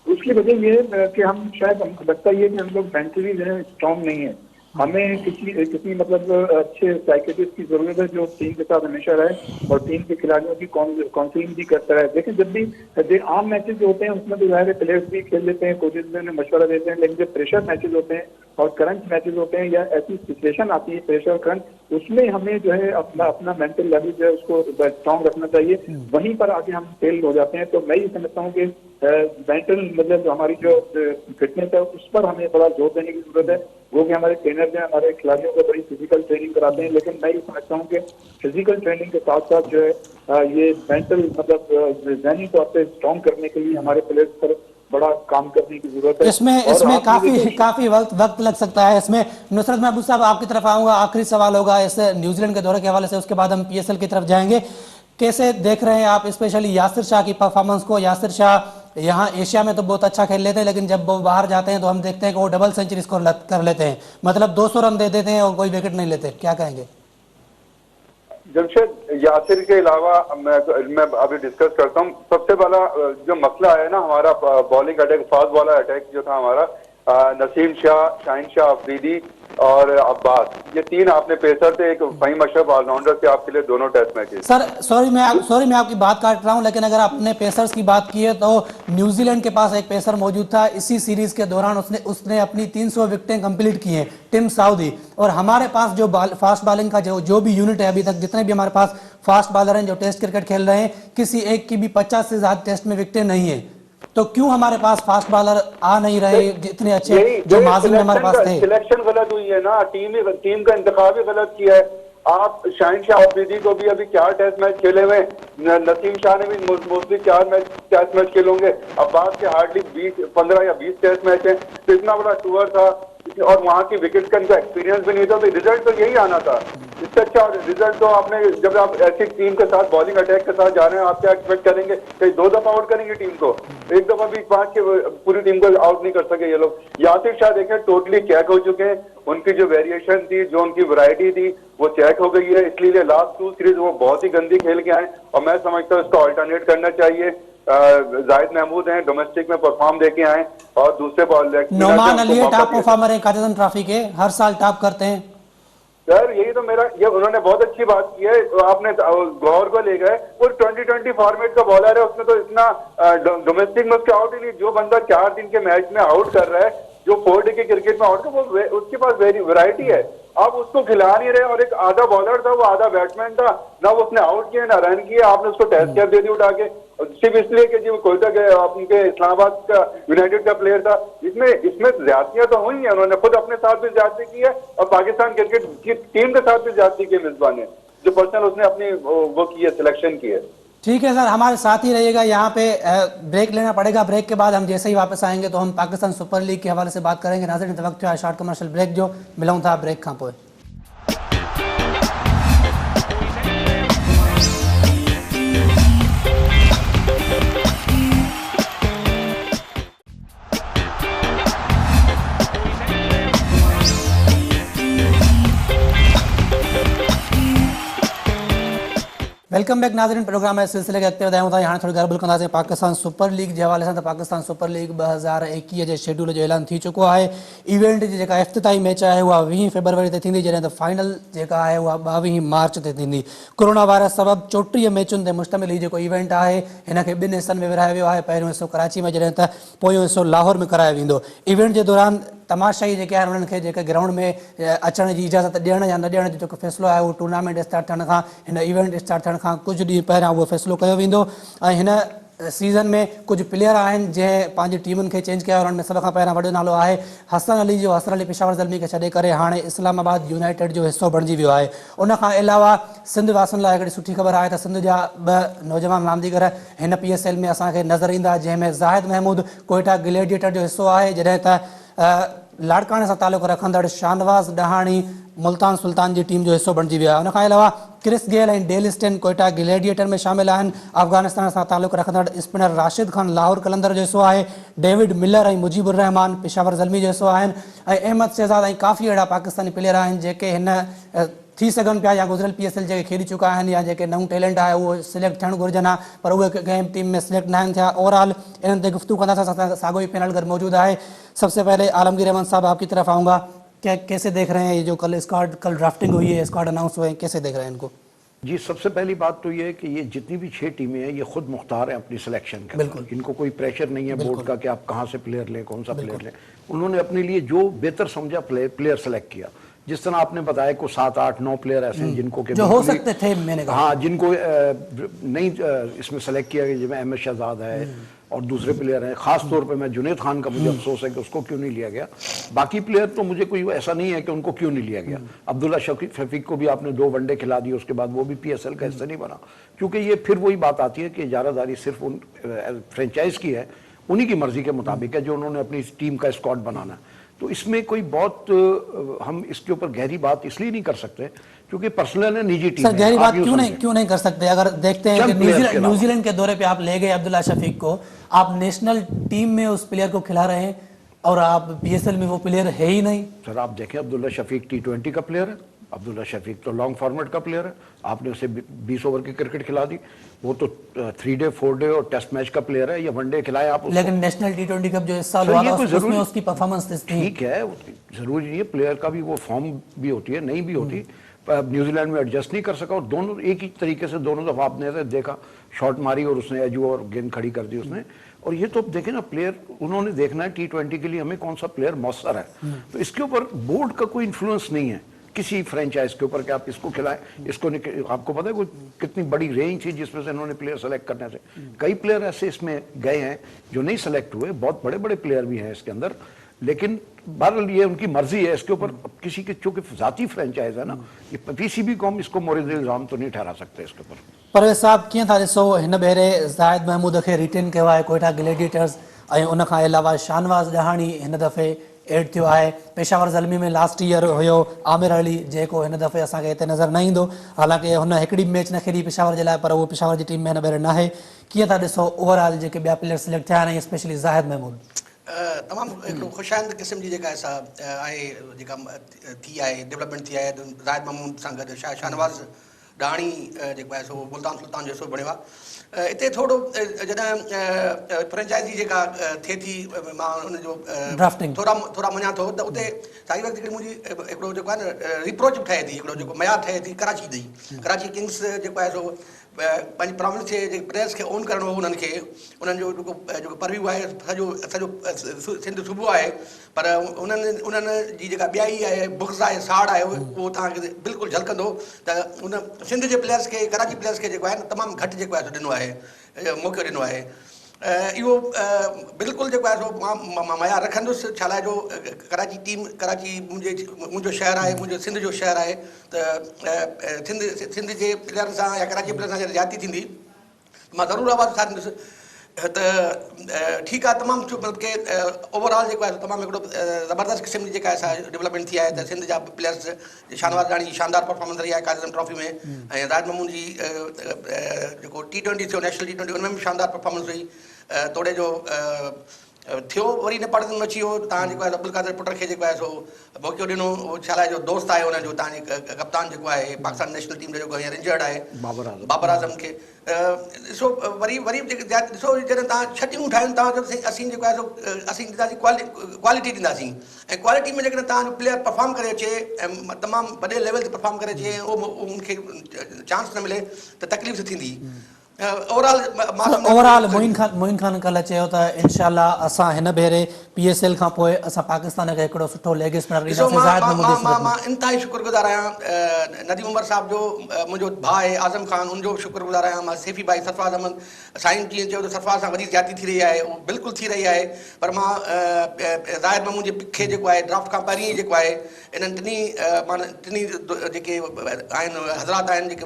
S4: उसकी वजह ये है कि हम शायद हमको लगता ये है कि हम लोग मेंटली जो है स्ट्रांग नहीं है। हमें किसी मतलब अच्छे साइकेट्रिस्ट की जरूरत है जो टीम के साथ हमेशा रहे और टीम के खिलाड़ियों की काउंसलिंग भी करता है। लेकिन जब भी आम मैचेस होते हैं उसमें तो जाहिर है प्लेयर्स भी खेल लेते हैं, कोचेज भी उन्हें मशवरा देते हैं। लेकिन जब प्रेशर मैचेस होते हैं और करंट मैचेस होते हैं या ऐसी सिचुएशन आती है प्रेशर करंट, उसमें हमें जो है अपना मेंटल लेवल जो है उसको स्ट्रांग रखना चाहिए। वहीं पर आगे हम फेल हो जाते हैं। तो मैं ये समझता हूँ कि मेंटल मतलब हमारी जो फिटनेस है उस पर हमें बड़ा जोर देने की जरूरत है। वो कि हमारे ट्रेनर जो है हमारे खिलाड़ियों को बड़ी फिजिकल ट्रेनिंग कराते हैं, लेकिन मैं ये समझता हूँ कि फिजिकल ट्रेनिंग के साथ साथ जो है ये मेंटल मतलब जहनी तौर पे स्ट्रांग करने के लिए हमारे प्लेयर्स पर बड़ा काम करने की जरूरत है।
S1: इसमें काफी वक्त लग सकता है। इसमें नुसरत महबूब साहब आपकी तरफ आऊंगा, आखिरी सवाल होगा इस न्यूजीलैंड के दौरे के हवाले से, उसके बाद हम पीएसएल की तरफ जाएंगे। कैसे देख रहे हैं आप स्पेशली यासिर शाह की परफॉर्मेंस को? यासिर शाह यहाँ एशिया में तो बहुत अच्छा खेल लेते हैं, लेकिन जब वो बाहर जाते हैं तो हम देखते हैं कि वो डबल सेंचुरी स्कोर कर लेते हैं, मतलब 200 रन दे देते हैं और कोई विकेट नहीं लेते। क्या कहेंगे?
S5: जमशेद, यासिर के अलावा मैं अभी डिस्कस करता हूँ। सबसे बड़ा जो मसला है ना हमारा bowling attack, fast bowler attack जो था हमारा, नसीम शाह, शाहीन शाह अफरीदी और अब्बास, ये तीन आपने पेसर थे। एक फहीम अशरफ ऑलराउंडर थे आपके लिए दोनों टेस्ट मैचेस।
S1: सर सॉरी मैं आपकी बात काट रहा हूं, लेकिन अगर आपने पेसर्स की बात की है तो न्यूजीलैंड के पास एक पेसर मौजूद था इसी सीरीज के दौरान, उसने अपनी 300 विकेटें कंप्लीट की हैं, टिम साउदी। और हमारे पास जो फास्ट बॉलिंग का जो भी यूनिट है, अभी तक जितने भी हमारे पास फास्ट बॉलर हैं जो टेस्ट क्रिकेट खेल रहे हैं, किसी एक की भी 50 से ज्यादा टेस्ट में विकेटें नहीं है। तो क्यों हमारे पास फास्ट बॉलर आ नहीं रहे जितने अच्छे जो माजी में हमारे पास थे?
S5: सिलेक्शन गलत हुई है ना, टीम का इंतखाब ही गलत किया है। आप शाहीन शाह अफरीदी को भी अभी 4 टेस्ट मैच खेले हुए, नसीम शाह ने भी मोस्टली 4 टेस्ट मैच खेले होंगे, अब्बास के हार्डली 15 या 20 टेस्ट मैच हैं। तो इतना बड़ा टूर था और वहां की विकेट का इनका एक्सपीरियंस भी नहीं था, तो रिजल्ट तो यही आना था। इससे अच्छा रिजल्ट तो आपने, जब आप ऐसी टीम के साथ बॉलिंग अटैक के साथ जा रहे हैं, आप क्या एक्सपेक्ट करेंगे? कहीं 2 दफा आउट करेंगे टीम को? एक दफा भी 5 के पूरी टीम को आउट नहीं कर सके ये लोग। यासिर शाह देखें टोटली चेक हो चुके हैं, उनकी जो वेरिएशन थी, जो उनकी वैरायटी थी वो चेक हो गई है। इसलिए लास्ट 2 सीरीज वो बहुत ही गंदी खेल के आए और मैं समझता हूँ इसको अल्टरनेट करना चाहिए। जाहिद महमूद हैं, डोमेस्टिक में परफॉर्म देके आए और दूसरे
S1: नोमान अली टॉप परफॉर्मर है काजन ट्रॉफी के, हर साल टॉप करते हैं।
S5: सर यही तो मेरा, ये उन्होंने बहुत अच्छी बात की है। आपने गौर को ले गए, वो 2020 फॉर्मेट का बॉलर है, उसमें तो इतना डोमेस्टिक में उसके आउट ही नहीं। जो बंदा 4 दिन के मैच में आउट कर रहा है, जो 4 डे के क्रिकेट में आउट कर, वो उसके पास वैरायटी है। आप उसको खिला नहीं रहे। और एक आधा बॉलर था, वो आधा बैट्समैन था, ना वो उसने आउट किया ना रन किया, आपने उसको टेस्ट कैप दे दी उठा के, सिर्फ इसलिए कि जी वो कोयटा के आपके इस्लामाबाद का यूनाइटेड का प्लेयर था। इसमें ज्यादतियां तो हुई हैं, उन्होंने खुद अपने साथ भी ज्यादती की है और पाकिस्तान क्रिकेट की टीम के साथ भी ज्यादती की मिसबा ने, जो पर्सनल उसने अपनी वो की है, सिलेक्शन की है।
S1: ठीक है सर, हमारे साथ ही रहिएगा। यहाँ पे ब्रेक लेना पड़ेगा, ब्रेक के बाद हम जैसे ही वापस आएंगे तो हम पाकिस्तान सुपर लीग के हवाले से बात करेंगे। नाज़रीन वक्त है शॉर्ट कमर्शियल ब्रेक जो मिलाऊं था ब्रेक खां पोइ। वेलकम बैक नाज़रीन, प्रोग्राम है सिलसिले के अॻिते वधायूं था। हाणे थोरी ॻाल्हि कंदासीं पाकिस्तान सुपर लीग जे हवाले सां। त पाकिस्तान सुपर लीग 2021 जे शेड्यूल जो ऐलान थी चुको आहे। इवेंट जी जेका इफ़्तिताही मैच आहे उहा 20 फरवरी ते थींदी, जॾहिं त फाइनल जेका आहे उहा 22 मार्च ते थींदी। कोरोना वायरस सबबि 34 मैचुनि ते मुश्तमिल हीउ जेको इवेंट आहे हिन खे 2 हिसनि में विरहायो वियो आहे। पहिरियों हिसो कराची में, जॾहिं त पोयों हिसो लाहौर में करायो वेंदो। इवेंट जे दौरान तमाशाई जेके आहिनि उन्हनि खे जेके ग्राउंड में अचण जी इजाज़त ॾियण या न ॾियण जो जेको फ़ैसिलो आहे उहो टूर्नामेंट स्टार्ट थियण खां हिन इवेंट स्टार्ट थियण खां कुझु ॾींहं पहिरियां उहो फ़ैसिलो कयो वेंदो ऐं हिन सीज़न में कुझु प्लेयर आहिनि जंहिं पंहिंजी टीमुनि खे चेंज कया, उन्हनि में सभ खां पहिरियां वॾो नालो आहे हसन अली जो। हसन अली पेशावर ज़ल्मी खे छॾे करे हाणे इस्लामाबाद यूनाइटेड जो हिसो बणिजी वियो आहे। उन खां अलावा सिंध वासियुनि लाइ हिकिड़ी सुठी ख़बर आहे त सिंध जा 2 नौजवान रांदीगर हिन PSL में असांखे नज़र ईंदा, जंहिंमें ज़ाहिद महमूद कोयटा ग्लेडिएटर जो हिसो आहे, जॾहिं त लाड़काणे सां तालुक़ु रखंदड़ शानवाज़ डहाणी मुल्तान सुल्तान जी टीम जो हिसो बणिजी वियो आहे। उनखां अलावा क्रिस गेल ऐं डेल स्टेन कोयटा ग्लेडिएटर में शामिल आहिनि। अफ़गानिस्तान सां तालुक़ु रखंदड़ स्पिनर राशिद खान लाहौर कलंदर जो हिसो आहे। डेविड मिलर ऐं मुजीबुर रहमान पेशावर ज़ल्मी जो हिसो आहिनि ऐं अहमद शहज़ाद ऐं काफ़ी अहिड़ा पाकिस्तानी प्लेयर आहिनि जेके हिन थी सघनि पिया या गुज़िरियल PSL जेके खेॾी चुका आहिनि या जेके नओं टैलेंट आहे उहो सिलेक्ट थियणु घुरिजनि हा, पर उहे कंहिं टीम में सिलेक्ट न आहिनि थिया। ओवरऑल इन्हनि ते गुफ्तगू कंदासीं। असां साॻियो ही पैनल गॾु मौजूद आहे। सबसे पहले आलमगीर रहमान साहब आपकी तरफ आऊँगा, क्या कैसे देख रहे हैं ये जो कल स्क्वाड कल ड्राफ्टिंग हुई है, स्क्वाड अनाउंस हुए, कैसे देख रहे हैं इनको?
S2: जी, सबसे पहली बात तो ये है कि ये जितनी भी 6 टीमें हैं ये खुद मुख्तार हैं अपनी सिलेक्शन के।
S1: बिल्कुल।
S2: इनको कोई प्रेशर नहीं है बोर्ड का कि आप कहाँ से प्लेयर लें, कौन सा प्लेयर लें। उन्होंने अपने लिए जो बेहतर समझा प्लेयर सेलेक्ट किया। जिस तरह आपने बताया को 7, 8, 9 प्लेयर ऐसे हैं जिनको
S1: जो हो सकते थे, मैंने कहा
S2: हाँ, जिनको नहीं इसमें सेलेक्ट किया गया, जिसमें अहमद शहजाद है और दूसरे प्लेयर हैं। खास तौर पे मैं जुनैद खान का मुझे अफसोस है कि उसको क्यों नहीं लिया गया। बाकी प्लेयर तो मुझे कोई ऐसा नहीं है कि उनको क्यों नहीं लिया गया। अब्दुल्ला शफीक को भी आपने 2 वनडे खिला दिए, उसके बाद वो भी PSL का हिस्सा नहीं बना, क्योंकि ये फिर वही बात आती है कि इजारादारी सिर्फ उन फ्रेंचाइज की है, उन्हीं की मर्जी के मुताबिक है जो उन्होंने अपनी टीम का स्क्वाड बनाना है। तो इसमें कोई बहुत हम इसके ऊपर गहरी बात इसलिए नहीं कर सकते क्योंकि पर्सनल है, निजी टीम
S1: सर।
S2: है।
S1: गहरी बात क्यों नहीं कर सकते? अगर देखते हैं कि न्यूजीलैंड के दौरे पे आप ले गए अब्दुल्ला शफीक को, आप नेशनल टीम में उस प्लेयर को खिला रहे हैं और आप PSL में वो प्लेयर है ही नहीं।
S2: सर आप देखें, अब्दुल्ला शफीक T20 का प्लेयर है, अब्दुल्ला शफीक तो लॉन्ग फॉर्मेट का प्लेयर है। आपने उसे 20 ओवर की क्रिकेट खिला दी, वो तो 3 डे 4 डे और टेस्ट मैच का प्लेयर है, या वनडे खिलाए आप उसको।
S1: लेकिन नेशनल T20 कप जो इस साल हुआ था उसमें उसकी परफॉर्मेंस
S2: ठीक है, जरूरी नहीं है प्लेयर का भी वो फॉर्म भी होती है, नहीं भी होती। न्यूजीलैंड में एडजस्ट नहीं कर सका और दोनों एक ही तरीके से दोनों दफा आपने देखा शॉट मारी और उसने एजू और गेंद खड़ी कर दी उसने। और ये तो देखें ना, प्लेयर उन्होंने देखना है T20 के लिए हमें कौन सा प्लेयर मौसर है। तो इसके ऊपर बोर्ड का कोई इन्फ्लुएंस नहीं है किसी फ्रेंचाइज के ऊपर कि आप इसको खिलाएं, इसको नहीं। आपको पता है कोई कितनी बड़ी रेंज थी जिसमें से इन्होंने प्लेयर सेलेक्ट करने से। कई प्लेयर ऐसे इसमें गए हैं जो नहीं सेलेक्ट हुए, बहुत बड़े बड़े प्लेयर भी हैं इसके अंदर, लेकिन बहरहाल ये उनकी मर्जी है। इसके ऊपर किसी की चूंकि जाती फ्रेंचाइज है ना, ये PCB को हम इसको मोरिद इल्जाम तो नहीं ठहरा सकते इसके ऊपर।
S1: परवेज़ साहब कीअं था ॾिसो हिन भेरे ज़ाहिद महमूद खे रिटेन कयो आहे कोयटा ग्लेडिएटर्स ऐं उन खां अलावा शानवाज़ डहाणी हिन दफ़े एड थियो आहे। पेशावर ज़ल्मी में लास्ट ईयर हुयो आमिर अली जेको हिन दफ़े असांखे हिते नज़र न ईंदो, हालांकि हुन हिकिड़ी मैच न खेॾी पेशावर जे लाइ, पर उहो पेशावर जी टीम में हिन भेरे न आहे। कीअं था ॾिसो ओवरऑल जेके ॿिया प्लेयर सिलेक्ट थिया आहिनि, स्पेशली ज़ाहिद महमूद?
S3: तमामु हिकिड़ो ख़ुशाइंद क़िस्म जी जेका आहे जेका थी आहे, डेवलपमेंट थी आहे ज़ाहिद महमूद सां गॾु शाहनवाज़ डहाणी जेको आहे सो मुल्तान सुल्तान जो हिसो बणियो आहे। हिते थोरो जॾहिं फ्रेंचाइज़ी जेका थिए थी, मां हुनजो
S1: ड्राफ्टिंग
S3: थोरा मञा थो त उते साई वक़्तु हिकिड़ी मुंहिंजी हिकिड़ो जेको आहे न रिप्रोच ठहे थी, हिकिड़ो जेको मयार ठहे थी कराची जी। कराची किंग्स जेको आहे सो पंहिंजी प्रोविंस जे जेके प्लेयर्स खे ओन करिणो हो उन्हनि खे, उन्हनि जो जेको परव्यू आहे सॼो सिंध सूबो आहे, पर उन्हनि जी जेका ॿियाई आहे, बुक्स आहे, साड़ आहे, उहो तव्हांखे बिल्कुलु झलकंदो त उन सिंध जे प्लेयर्स खे, कराची प्लेयर्स खे जेको आहे न तमामु घटि जेको आहे सो ॾिनो आहे, मौक़ो ॾिनो आहे। इहो बिल्कुलु जेको आहे सो मां मयार रखंदुसि, छा लाइ जो कराची टीम, कराची मुंहिंजो शहरु आहे, मुंहिंजो सिंध जो शहरु आहे, त सिंध जे प्लेयर सां या कराची प्लेयर सां ज्यादती थींदी, मां ज़रूरु आवाज़ु उथारींदुसि। त ठीकु आहे, तमामु मतिलबु की ओवरऑल जेको आहे तमामु हिकिड़ो ज़बरदस्त क़िस्म जी जेका आहे डेवलपमेंट थी आहे। त सिंध जा प्लेयर्स शानवाज़ डहाणी जी शानदार परफॉर्मेंस रही आहे काज़िम ट्रॉफी में, ऐं ज़ाहिद महमूद जी जेको T20 थियो नेशनल T20 उनमें बि शानदार परफॉर्मेंस हुई। तोड़े जो थियो वरी न पढ़नि में अची वियो, तव्हां जेको आहे अब्दुल कादिर पुट खे जेको आहे सो मौक़ो ॾिनो, उहो छा लाइ जो दोस्त आहे हुनजो, तव्हांजे कप्तान जेको आहे पाकिस्तान नेशनल टीम जो जेको हींअर इंजर्ड आहे बाबर आज़म खे। ॾिसो वरी ॾिसो जॾहिं तव्हां 6 टीमूं ठाहियूं, तव्हां असीं जेको आहे सो असीं ॾींदासीं क्वालिटी ॾींदासीं, ऐं क्वालिटी में जेकॾहिं तव्हांजो प्लेयर परफॉर्म करे अचे ऐं तमामु वॾे लेवल ते परफॉर्म करे अचे ऐं उनखे चांस न मिले त तकलीफ़ थींदी।
S1: ओवरऑल मोइन खान कल्ह चयो त इंशाल्लाह असां हिन भेरे PSL खां पोइ असां पाकिस्तान खे हिकिड़ो सुठो लेग स्पिनर ॾींदासीं ज़ाहिद महमूद जी सूरत में।
S3: मां इंतहाई शुक्रगुज़ार आहियां नदीम उमर साहब जो, मुंहिंजो भाउ आहे आज़म खान, उनजो शुक्रगुज़ार आहियां मां। सैफ़ी भाई सरफराज़ अहमद साईं जीअं चयो त सरफराज़ सां वरी ज्यादती थी रही आहे, उहो बिल्कुलु थी रही आहे, पर मां ज़ाहिद महमूद जे खे जेको आहे ड्राफ्ट खां पहिरीं जेको आहे इन्हनि टिनी जेके आहिनि हज़रात आहिनि, जेके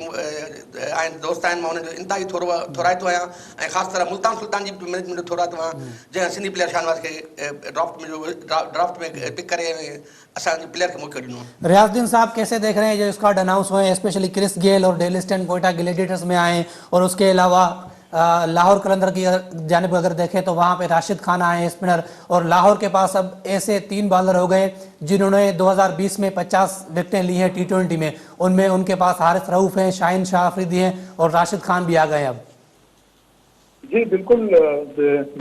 S3: आहिनि दोस्त आहिनि, मां उन्हनि जो इंतहाई थोराइतो आहियां ऐं ख़ासि तरह मुल्तान सुल्तान जी मैनेजमेंट जो थोराइतो आहियां, जंहिं सिंधी प्लेयर शाहनवाज़ खे ड्राफ्ट में पिक करे असांजे प्लेयर के मौके ॾिनो।
S1: रियाजुद्दीन साहब कैसे देख रहे हैं जो स्क्वाड अनाउंस हुए हैं, स्पेशली क्रिस गेल और डेल स्टेन कोयटा ग्लैडिएटर्स में आए, और उसके अलावा लाहौर कलंदर की जानिब अगर देखें तो वहाँ पे राशिद खान आए स्पिनर, और लाहौर के पास अब ऐसे 3 बॉलर हो गए जिन्होंने 2020 में 50 विकेटें ली हैं T20 में, उनमें उनके पास हारिस रऊफ हैं, शाहीन शाह अफरीदी हैं और राशिद खान भी आ गए अब।
S4: जी बिल्कुल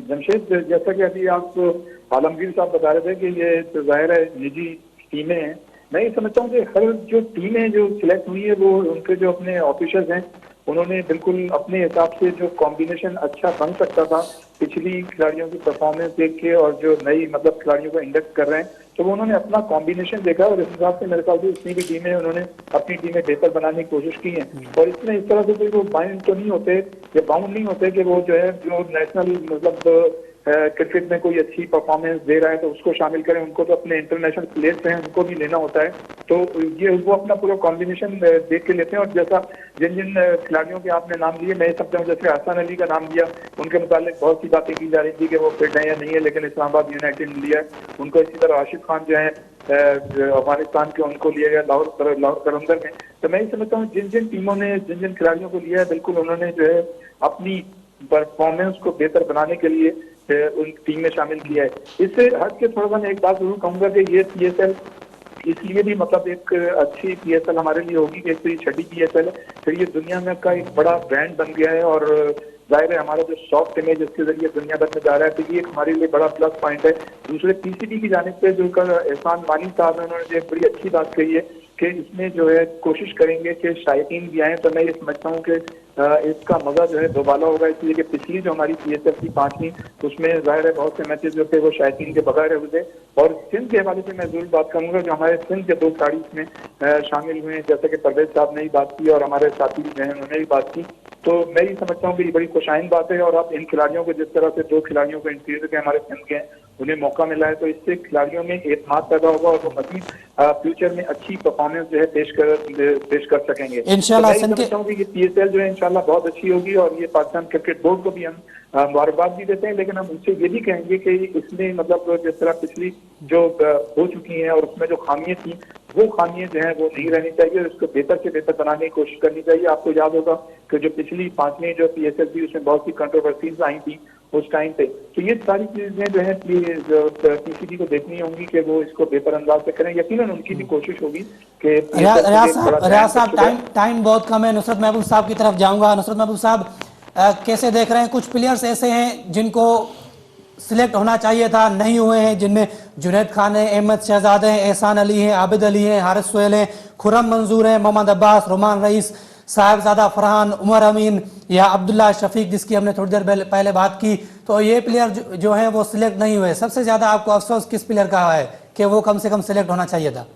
S4: जमशेद, जैसा कि अभी आप आलमगीर साहब बता रहे थे कि ये तो जाहिर है निजी टीमें हैं, मैं ये समझता हूँ कि हर जो टीमें जो सिलेक्ट हुई है वो उनके जो अपने ऑफिसर्स हैं उन्होंने बिल्कुल अपने हिसाब से जो कॉम्बिनेशन अच्छा बन सकता था पिछली खिलाड़ियों की परफॉर्मेंस देख के, और जो नई मतलब खिलाड़ियों को इंडक्ट कर रहे हैं तो वो उन्होंने अपना कॉम्बिनेशन देखा और इस हिसाब से मेरे ख्याल से जितनी भी टीमें उन्होंने अपनी टीमें बेहतर बनाने की कोशिश की है। और इसमें इस तरह से कोई वो बाइंड तो नहीं होते या बाउंड नहीं होते कि वो जो है जो नेशनल मतलब क्रिकेट में कोई अच्छी परफॉर्मेंस दे रहा है तो उसको शामिल करें, उनको तो अपने इंटरनेशनल प्लेयर्स हैं उनको भी लेना होता है, तो ये वो अपना पूरा कॉम्बिनेशन देख के लेते हैं। और जैसा जिन जिन खिलाड़ियों के आपने नाम लिए, मैं समझता हूँ जैसे हसन अली का नाम लिया, उनके मुताबिक बहुत सी बातें की जा रही थी कि वो फिट है या नहीं है, लेकिन इस्लामाबाद यूनाइटेड ने लिया उनको। इसी तरह राशिद खान जो है अफगानिस्तान के, उनको लिया गया लाहौर कलंदर में। तो मैं ये समझता हूँ जिन जिन टीमों ने जिन जिन खिलाड़ियों को लिया है बिल्कुल उन्होंने जो है अपनी परफॉर्मेंस को बेहतर बनाने के लिए उन टीम में शामिल किया है। इससे हट के थोड़ा सा मैं एक बात जरूर कहूंगा कि ये PSL इसलिए भी मतलब एक अच्छी PSL हमारे लिए होगी कि एक तो ये छठी PSL है, फिर ये दुनिया में का एक बड़ा ब्रांड बन गया है, और जाहिर है हमारा जो सॉफ्ट इमेज इसके जरिए दुनिया भर में जा रहा है, तो ये एक हमारे लिए बड़ा प्लस पॉइंट है। दूसरे PCB की जानिब से जो एहसान मानी साहब ने उन्होंने एक बड़ी अच्छी बात कही है कि इसमें जो है कोशिश करेंगे कि शायकीन भी आए, तो मैं ये समझता हूँ कि इसका मजा जो है दोबाला होगा, इसलिए कि पिछली जो हमारी PSL थी 5वीं उसमें जाहिर है बहुत से मैचेस जो थे वो शायकीन के बगैर हुए। और सिंध के हवाले से मैं जरूर बात करूंगा जो हमारे सिंध के 2 खिलाड़ी इसमें शामिल हुए हैं, जैसे कि परवेज साहब ने भी बात की और हमारे साथी जो हैं उन्होंने भी बात की, तो मैं ये समझता हूँ कि ये बड़ी खुशाइन बात है। और आप इन खिलाड़ियों को जिस तरह से 2 खिलाड़ियों को इंटीरियर के हमारे सिंध के उन्हें मौका मिला है, तो इससे खिलाड़ियों में एतमाद पैदा होगा और वो मजीद फ्यूचर में अच्छी परफॉर्मेंस जो है पेश कर सकेंगे।
S1: इंशाल्लाह।
S4: तो मैं समझता हूँ कि PSL जो है इंशाल्लाह बहुत अच्छी होगी, और ये पाकिस्तान क्रिकेट बोर्ड को भी हम मुबारकबाद भी देते हैं, लेकिन हम उनसे ये भी कहेंगे कि इसमें मतलब जिस तरह पिछली जो हो चुकी हैं और उसमें जो खामियां थी वो खामियां जो है वो नहीं रहनी चाहिए, और इसको बेहतर से बेहतर बनाने की कोशिश करनी चाहिए। आपको याद होगा कि जो पिछली 5वीं जो PSL थी उसमें बहुत सी कंट्रोवर्सीज आई थी उस टाइम पे, तो ये सारी चीजें जो है PCB को देखनी होंगी कि वो इसको बेहतर अंदाज से करें। यकीनन उनकी भी कोशिश होगी कि
S1: रियाज साहब टाइम बहुत कम है, नुसरत महबूब साहब की तरफ जाऊंगा। नुसरत महबूब साहब कैसे देख रहे हैं, कुछ प्लेयर्स ऐसे हैं जिनको सिलेक्ट होना चाहिए था नहीं हुए हैं, जिनमें जुनैद खान है, अहमद शहजाद हैं, एहसान अली हैं, आबिद अली हैं, हारिस सोहेल हैं, खुर्रम मंजूर हैं, मोहम्मद अब्बास, रोमान रईस, साहिबजादा फरहान, उमर अमीन या अब्दुल्ला शफीक जिसकी हमने थोड़ी देर पहले बात की, तो ये प्लेयर जो है वो सिलेक्ट नहीं हुए। सबसे ज्यादा आपको अफसोस किस प्लेयर का है कि वो कम से कम सिलेक्ट होना चाहिए था?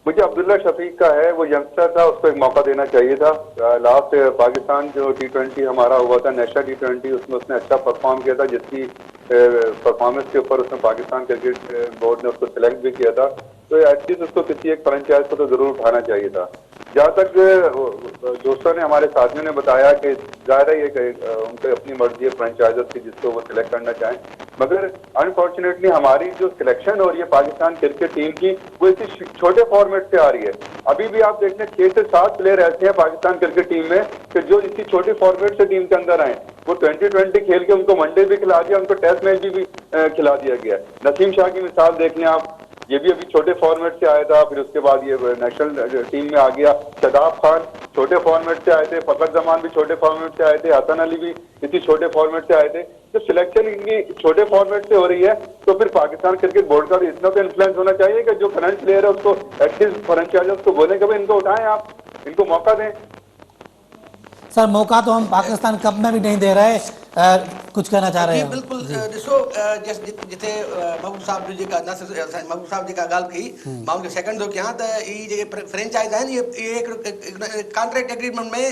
S5: मुझे अब्दुल्ला शफीक का है, वो यंगस्टर था, उसको एक मौका देना चाहिए था। लास्ट पाकिस्तान जो T20 हमारा हुआ था नेशनल T20 उसमें उसने अच्छा परफॉर्म किया था, जिसकी परफॉर्मेंस के ऊपर उसने पाकिस्तान क्रिकेट बोर्ड ने उसको सिलेक्ट भी किया था, तो एटलीस्ट उसको किसी एक फ्रेंचाइज को तो जरूर उठाना चाहिए था। जहाँ तक दोस्तों ने हमारे साथियों ने बताया कि जाहिर है ये उनकी अपनी मर्जी है फ्रेंचाइजर्स की जिसको वो सिलेक्ट करना चाहें, मगर अनफॉर्चुनेटली हमारी जो सिलेक्शन हो रही है पाकिस्तान क्रिकेट टीम की वो इसी छोटे फॉर्मेट से आ रही है। अभी भी आप देख लें 6 से 7 प्लेयर ऐसे हैं पाकिस्तान क्रिकेट टीम में कि जो इसी छोटे फॉर्मेट से टीम के अंदर आए। वो 2020 खेल के उनको वनडे भी खिला दिया, उनको टेस्ट मैच भी खिला दिया गया। नसीम शाह की मिसाल देख लें आप, ये भी अभी छोटे फॉर्मेट से आया था, फिर उसके बाद ये नेशनल टीम में आ गया। शदाब खान छोटे फॉर्मेट से आए थे, फकर जमान भी छोटे फॉर्मेट से आए थे, हसन अली भी इसी छोटे फॉर्मेट से आए थे। जब सिलेक्शन इनकी छोटे फॉर्मेट से हो रही है तो फिर पाकिस्तान क्रिकेट बोर्ड का भी इतना तो इन्फ्लुएंस होना चाहिए कि जो करंट प्लेयर है उसको एटलीस्ट फ्रेंचाइजर्स को बोले कि भाई इनको उठाएं, आप इनको मौका दें।
S1: सर मौका तो हम पाकिस्तान कप में भी नहीं दे रहे, कुछ कहना चाह रहे
S3: जी
S1: हैं?
S3: बिल्कुल ॾिसो जिथे महबूब साहब जो जेका नासिर महबूब साहब जेका ॻाल्हि कई मां उनखे सेकंड थो कयां त ई जेके फ्रेंचाइज़ आहिनि इहे हिकिड़ो कॉन्ट्रैक्ट एग्रीमेंट में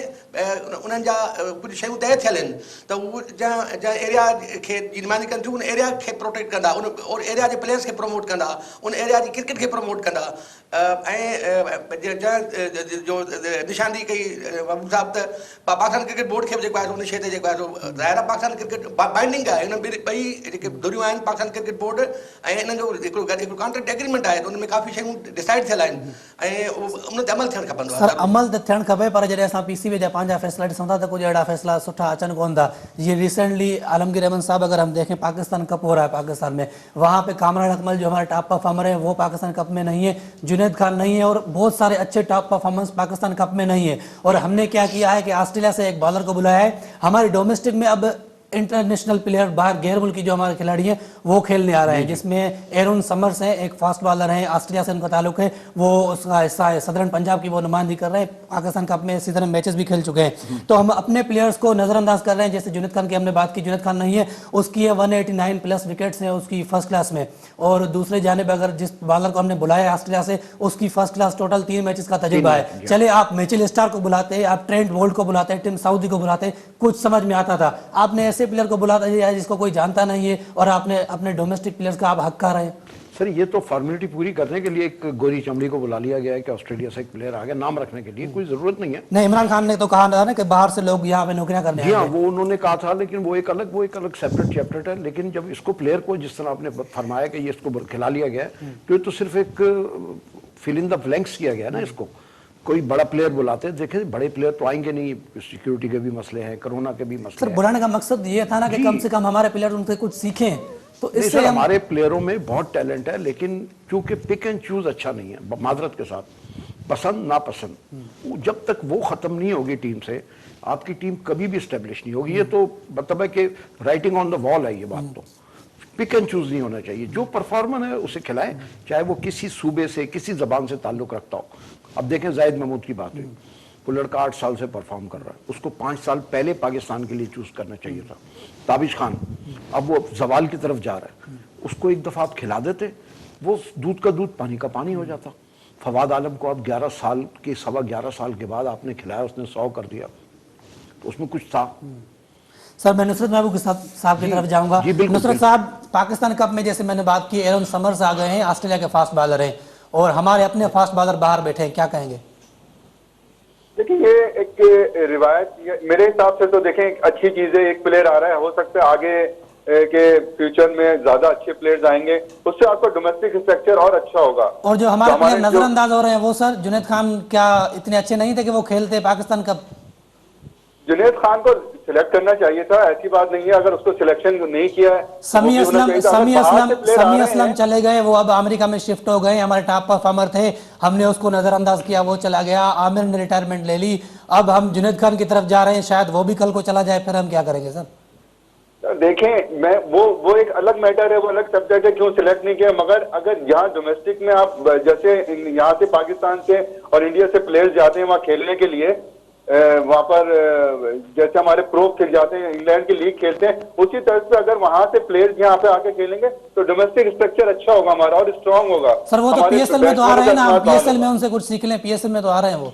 S3: उन्हनि जा कुझु शयूं तय थियल आहिनि त उहो जंहिं एरिया खे जी नुमाइंदगी कनि थियूं उन एरिया खे प्रोटेक्ट कंदा, उन और एरिया जे प्लेयर्स खे प्रमोट कंदा, उन एरिया जी क्रिकेट खे प्रमोट कंदा। ऐं जो निशानदी कई महबूब साहब त पाकिस्तान क्रिकेट बोर्ड खे बि जेको आहे उन शइ ते जेको आहे ज़ाहिर आहे पाकिस्तान क्रिकेट बाइंडिंग आहे, हिन ॿई जेके धुरियूं आहिनि पाकिस्तान क्रिकेट बोर्ड ऐं हिननि जो हिकिड़ो कॉन्ट्रैक्ट एग्रीमेंट आहे त उन में काफ़ी शयूं डिसाइड थियल आहिनि ऐं उन ते अमल थियणु खपंदो
S1: सर
S3: आहे।
S1: अमल त थियणु खपे, पर जॾहिं असां PCB जा पंहिंजा फैसला ॾिसूं था त कुछ अहिड़ा फैसला सुठा अचनि कोन था। ये रिसेंटली आलमगीर अहमद साहब अगर हम देखें पाकिस्तान कप हो रहा है पाकिस्तान में, वहाँ पे कामरान अकमल जो हमारे टॉप परफॉर्मर है वो पाकिस्तान कप में नहीं है, जुनैद खान नहीं है और बहुत सारे अच्छे टॉप परफॉर्मेंस पाकिस्तान कप में नहीं है। और हमने क्या किया है कि ऑस्ट्रेलिया से एक बॉलर को बुलाया है, हमारे डोमेस्टिक में अब इंटरनेशनल प्लेयर बाहर गैर मुल्की जो हमारे खिलाड़ी हैं वो खेलने आ रहे हैं, जिसमें एरोन समर्स हैं, एक फास्ट बॉलर हैं, ऑस्ट्रेलिया से उनका ताल्लुक है, वो उसका हिस्सा है, सदर्न पंजाब की वो नुमाइंदगी कर रहे हैं, पाकिस्तान कप में सीजन में मैचेस भी खेल चुके हैं। तो हम अपने प्लेयर्स को नजरअंदाज कर रहे हैं, जैसे जुनैद खान की हमने बात की, जुनैद खान नहीं है, उसकी है 189 प्लस विकेट्स हैं उसकी फर्स्ट क्लास में। और दूसरे जानिब अगर जिस बॉलर को हमने बुलाया ऑस्ट्रेलिया से उसकी फर्स्ट क्लास टोटल 3 मैचेस का तजुर्बा है। चले आप मिचेल स्टार्क को बुलाते, आप ट्रेंट बोल्ट को बुलाते, टिम साउदी को बुलाते, कुछ समझ में आता था। आपने ऐसे प्लेयर को बुलाता है जिसको कोई जानता नहीं है और आपने अपने डोमेस्टिक प्लेयर्स का आप हक खा रहे हैं।
S2: सर ये तो फॉर्मेलिटी पूरी करने के लिए एक गोरी चमड़ी को बुला लिया गया है कि ऑस्ट्रेलिया से एक प्लेयर आ गया, नाम रखने के लिए कोई जरूरत नहीं है।
S1: नहीं, इमरान खान ने तो कहा था ना कि बाहर से लोग यहाँ पे नौकरियां करने
S2: जी हाँ,
S1: आएंगे।
S2: वो उन्होंने कहा था, लेकिन वो एक अलग सेपरेट चैप्टर है। लेकिन जब इसको प्लेयर को जिस तरह आपने फरमाया कि ये इसको खिला लिया गया है, तो ये तो सिर्फ एक फिल इन द ब्लैंक्स किया गया ना इसको। कोई बड़ा प्लेयर बुलाते हैं, देखें बड़े प्लेयर तो आएंगे नहीं, सिक्योरिटी के भी मसले हैं, कोरोना के भी मसले
S1: सर
S2: हैं।
S1: बुलाने का मकसद ये था ना कि कम से कम हमारे प्लेयर उनसे कुछ सीखें, तो
S2: नहीं
S1: इससे
S2: सर, हमारे प्लेयरों में बहुत टैलेंट है, लेकिन चूंकि पिक एंड चूज अच्छा नहीं है, माजरत के साथ, पसंद नापसंद, जब तक वो खत्म नहीं होगी टीम से, आपकी टीम कभी भी स्टेब्लिश नहीं होगी। ये तो मतलब है कि राइटिंग ऑन द वॉल है ये बात। तो पिक एंड चूज नहीं होना चाहिए, जो परफॉर्मर है उसे खिलाएं, चाहे वो किसी सूबे से किसी जबान से ताल्लुक रखता हो। अब देखें जाहिद महमूद की बात है, वो लड़का 8 साल से परफॉर्म कर रहा है, उसको 5 साल पहले पाकिस्तान के लिए चूज करना चाहिए था। ताबिश खान अब वो जवाल की तरफ जा रहा है, उसको एक दफा आप खिला देते, वो दूध का दूध पानी का पानी हो जाता। फवाद आलम को आप 11 साल के 11.25 साल के बाद आपने खिलाया, उसने 100 कर दिया, तो उसमें कुछ था।
S1: सर मैं नुसरत महबूब साहब की तरफ जाऊंगा। नुसरत साहब, पाकिस्तान कप में जैसे मैंने बात की, एरोन समर्स आ गए हैं, ऑस्ट्रेलिया के फास्ट बॉलर हैं और हमारे अपने फास्ट बॉलर बाहर बैठे हैं, क्या कहेंगे?
S5: देखिए ये एक रिवायत मेरे हिसाब से तो देखें अच्छी चीज है, एक प्लेयर आ रहा है, हो सकता है आगे के फ्यूचर में ज्यादा अच्छे प्लेयर्स आएंगे, उससे आपका डोमेस्टिक स्ट्रक्चर और अच्छा होगा।
S1: और जो हमारे प्लेयर नजरअंदाज हो रहे हैं वो सर, जुनैद खान क्या इतने अच्छे नहीं थे कि वो खेलते पाकिस्तान कप?
S5: जुनैद खान को सिलेक्ट करना चाहिए था, ऐसी बात नहीं है। अगर उसको सिलेक्शन नहीं किया है,
S1: समी असलम चले गए, वो अब अमेरिका में शिफ्ट हो गए, हमारे टॉप परफॉर्मर थे, हमने उसको नजरअंदाज किया, वो चला गया, आमिर ने रिटायरमेंट ले ली, अब हम जुनैद खान की तरफ जा रहे हैं, शायद वो भी कल को चला जाए, फिर हम क्या करेंगे सर?
S5: देखें मैं वो एक अलग मैटर है, वो अलग सब्जेक्ट है, क्यों सिलेक्ट नहीं किया। मगर अगर यहाँ डोमेस्टिक में आप जैसे यहाँ से पाकिस्तान से और इंडिया से प्लेयर्स जाते हैं वहाँ खेलने के लिए, वहां पर जैसे हमारे प्रो खेल जाते हैं, इंग्लैंड की लीग खेलते हैं, उसी तरह से अगर वहां से प्लेयर्स यहाँ पे आके खेलेंगे तो डोमेस्टिक स्ट्रक्चर अच्छा होगा हमारा और स्ट्रांग होगा।
S1: सर वो तो PSL में तो आ रहे हैं ना, PSL में उनसे कुछ सीख लें, PSL में तो आ रहे हैं वो।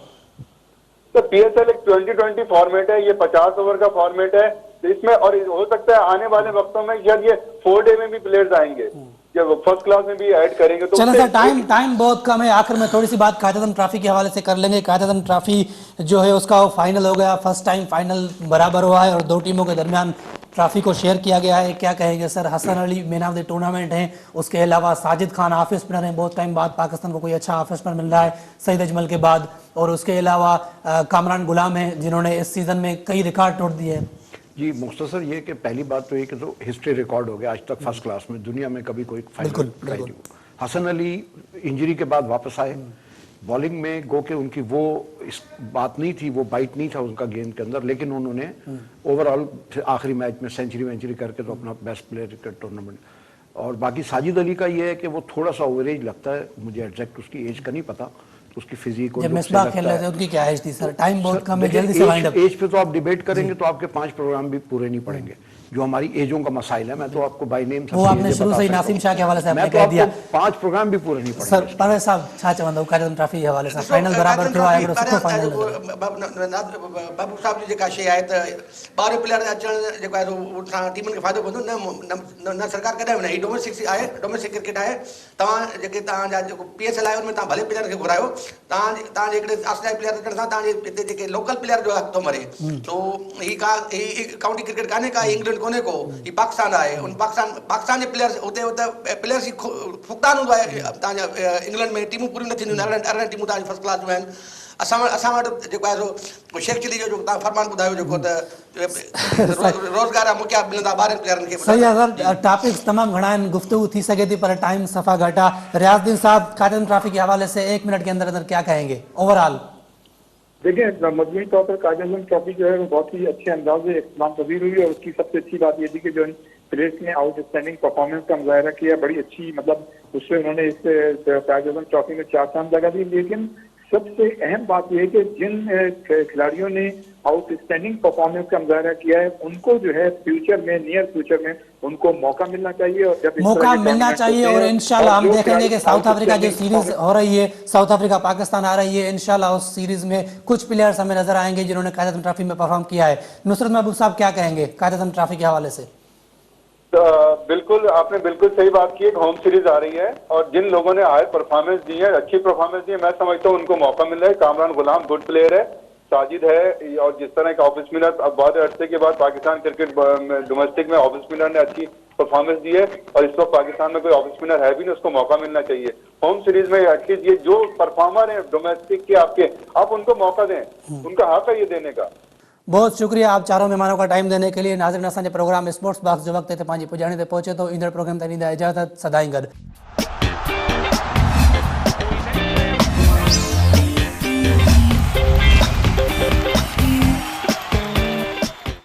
S5: तो PSL एक 2020 फॉर्मेट है, ये 50 ओवर का फॉर्मेट है, तो इसमें और हो सकता है आने वाले वक्तों में शायद ये 4 डे में भी प्लेयर्स आएंगे, जब फर्स्ट क्लास में भी ऐड करेंगे। तो
S1: चलो सर, टाइम बहुत कम है, आखिर में थोड़ी सी बात कायदे ट्रॉफी के हवाले से कर लेंगे। कायदे ट्रॉफी जो है उसका फाइनल हो गया, फर्स्ट टाइम फाइनल बराबर हुआ है और 2 टीमों के दरमियान ट्रॉफी को शेयर किया गया है। क्या कहेंगे sir? Hasan Ali man of the tournament हैं, उसके अलावा साजिद खान हाफ स्पिनर हैं, बहुत टाइम बाद पाकिस्तान को कोई अच्छा हाफ स्पिनर मिल रहा है सईद अजमल के बाद, और उसके अलावा कामरान गुलाम हैं जिन्होंने इस सीजन में कई रिकॉर्ड तोड़ दिए हैं।
S2: जी मुख्तसर ये कि पहली बात तो ये कि तो हिस्ट्री रिकॉर्ड हो गया आज तक फर्स्ट क्लास में, दुनिया में कभी कोई फाइनल। हसन अली इंजरी के बाद वापस आए, बॉलिंग में गो के उनकी वो इस बात नहीं थी, वो बाइट नहीं था उनका गेंद के अंदर, लेकिन उन्होंने ओवरऑल आखिरी मैच में सेंचुरी करके तो अपना बेस्ट प्लेयर क्रिकेट टूर्नामेंट। और बाकी साजिद अली का ये है कि वो थोड़ा सा ओवरेज लगता है मुझे, एग्जैक्ट उसकी एज का नहीं पता, उसकी फिजिक और
S1: जब
S2: look से
S1: मिसबाह
S2: लगता
S1: खेल रहे
S2: है।
S1: थे उनकी क्या एज थी सर? टाइम बहुत कम है,
S2: देखिए,
S1: जल्दी से वाइंड अप।
S2: एज पे तो आप डिबेट करेंगे तो आपके 5 प्रोग्राम भी पूरे नहीं पड़ेंगे, जो हमारी एजों का मसाइल है। मैं तो आपको बाय नेम
S1: वो आपने शुरू से ही नासिम शाह के हवाले से आपने कह दिया।
S2: 5 प्रोग्राम भी पूरे नहीं
S1: सर
S2: पड़ेंगे।
S1: परवेज़ साहब छा चवंदो कायदे ट्रॉफी जे हवाले सां? फाइनल बराबर थियो आहे, हिकिड़ो सुठो फाइनल लॻो।
S3: महबूब साहब जी जेका शइ आहे त ॿारहं प्लेयर अचणु जेको आहे उहो टीमुनि खे फ़ाइदो पवंदो। न सरकार कॾहिं बि न, ही डोमेस्टिक आहे, डोमेस्टिक क्रिकेट आहे। तव्हां जेके तव्हांजा जेको PSL आहे उनमें तव्हां भले प्लेयर खे घुरायो, तव्हांजे हिकिड़े ऑस्ट्रेलिया प्लेयर अचण सां तव्हांजे हिते जेके लोकल प्लेयर जो हक़ थो मरे। तो ही काउंटी क्रिकेट कान्हे का, इंग्लैंड कोन्हे को, ही पाकिस्तान आहे। उन पाकिस्तान जे प्लेयर्स हुते प्लेयर्स जी फुक़दान हूंदो आहे। तव्हांजा इंग्लैंड में टीमूं पूरियूं न थींदियूं आहिनि, अरिड़हं टीमूं तव्हांजी फर्स्ट क्लास में आहिनि। असां वटि जेको आहे सो शेख चिली जो तव्हां फरमान ॿुधायो जेको त रोज़गार जा मौक़ा मिलंदा ॿारहं प्लेयरनि खे।
S1: सही है सर, टॉपिक्स तमाम घना आहिनि, गुफ्तगू थी सके थी पर टाइम सफ़ा घटि आहे। रियाजुद्दीन साहब कायदे ट्रॉफी के हवाले से 1 मिनट के अंदर अंदर क्या कहेंगे ओवरऑल?
S4: देखिए, मजमूई तौर पर कायदे ट्रॉफी जो है वो बहुत ही अच्छे अंदाज से इख्तिताम पजीर हुई, और उसकी सबसे अच्छी बात ये थी कि जो प्लेयर्स ने आउटस्टैंडिंग परफॉर्मेंस का मुजाहरा किया, बड़ी अच्छी, मतलब उससे उन्होंने इस कायदे ट्रॉफी में 4 चांद लगा दी। लेकिन सबसे अहम बात यह है कि जिन खिलाड़ियों ने आउटस्टैंडिंग परफॉर्मेंस का मुजाहरा किया है उनको जो है फ्यूचर में, नियर फ्यूचर में उनको मौका मिलना चाहिए। और जब
S1: मौका मिलना चाहिए और इंशाल्लाह हम देखेंगे कि साउथ अफ्रीका जो सीरीज हो रही है, साउथ अफ्रीका पाकिस्तान आ रही है, इंशाल्लाह उस सीरीज में कुछ प्लेयर्स हमें नजर आएंगे जिन्होंने कायदे ट्रॉफी में परफॉर्म किया है। नुसरत महबूब साहब क्या कहेंगे कायदे ट्रॉफी के हवाले से?
S5: बिल्कुल, आपने बिल्कुल सही बात की। एक होम सीरीज आ रही है और जिन लोगों ने हाई परफॉर्मेंस दी है, अच्छी परफॉर्मेंस दी है, मैं समझता हूँ उनको मौका मिल रहा है। कामरान गुलाम गुड प्लेयर है, साजिद है, और जिस तरह का ऑफ स्पिनर अब बहुत अरसे के बाद पाकिस्तान क्रिकेट डोमेस्टिक में ऑफ स्पिनर ने अच्छी परफॉर्मेंस दी है, और इस वक्त पाकिस्तान में कोई ऑफ स्पिनर है भी नहीं, उसको मौका मिलना चाहिए होम सीरीज में। एटलीस्ट ये जो परफॉर्मर है डोमेस्टिक के आपके, आप उनको मौका दें, उनका हक है ये देने का।
S1: बहुत शुक्रिया आप चारों मेहमानों का टाइम देने के लिए। नाज़रीन, असांजे प्रोग्राम स्पोर्ट्स बॉक्स जो वक्त ते पंहिंजी पुॼाणी ते पहुचे थो। ईंदड़ प्रोग्राम ते ॾींदा इजाज़त, सदाईं गॾु।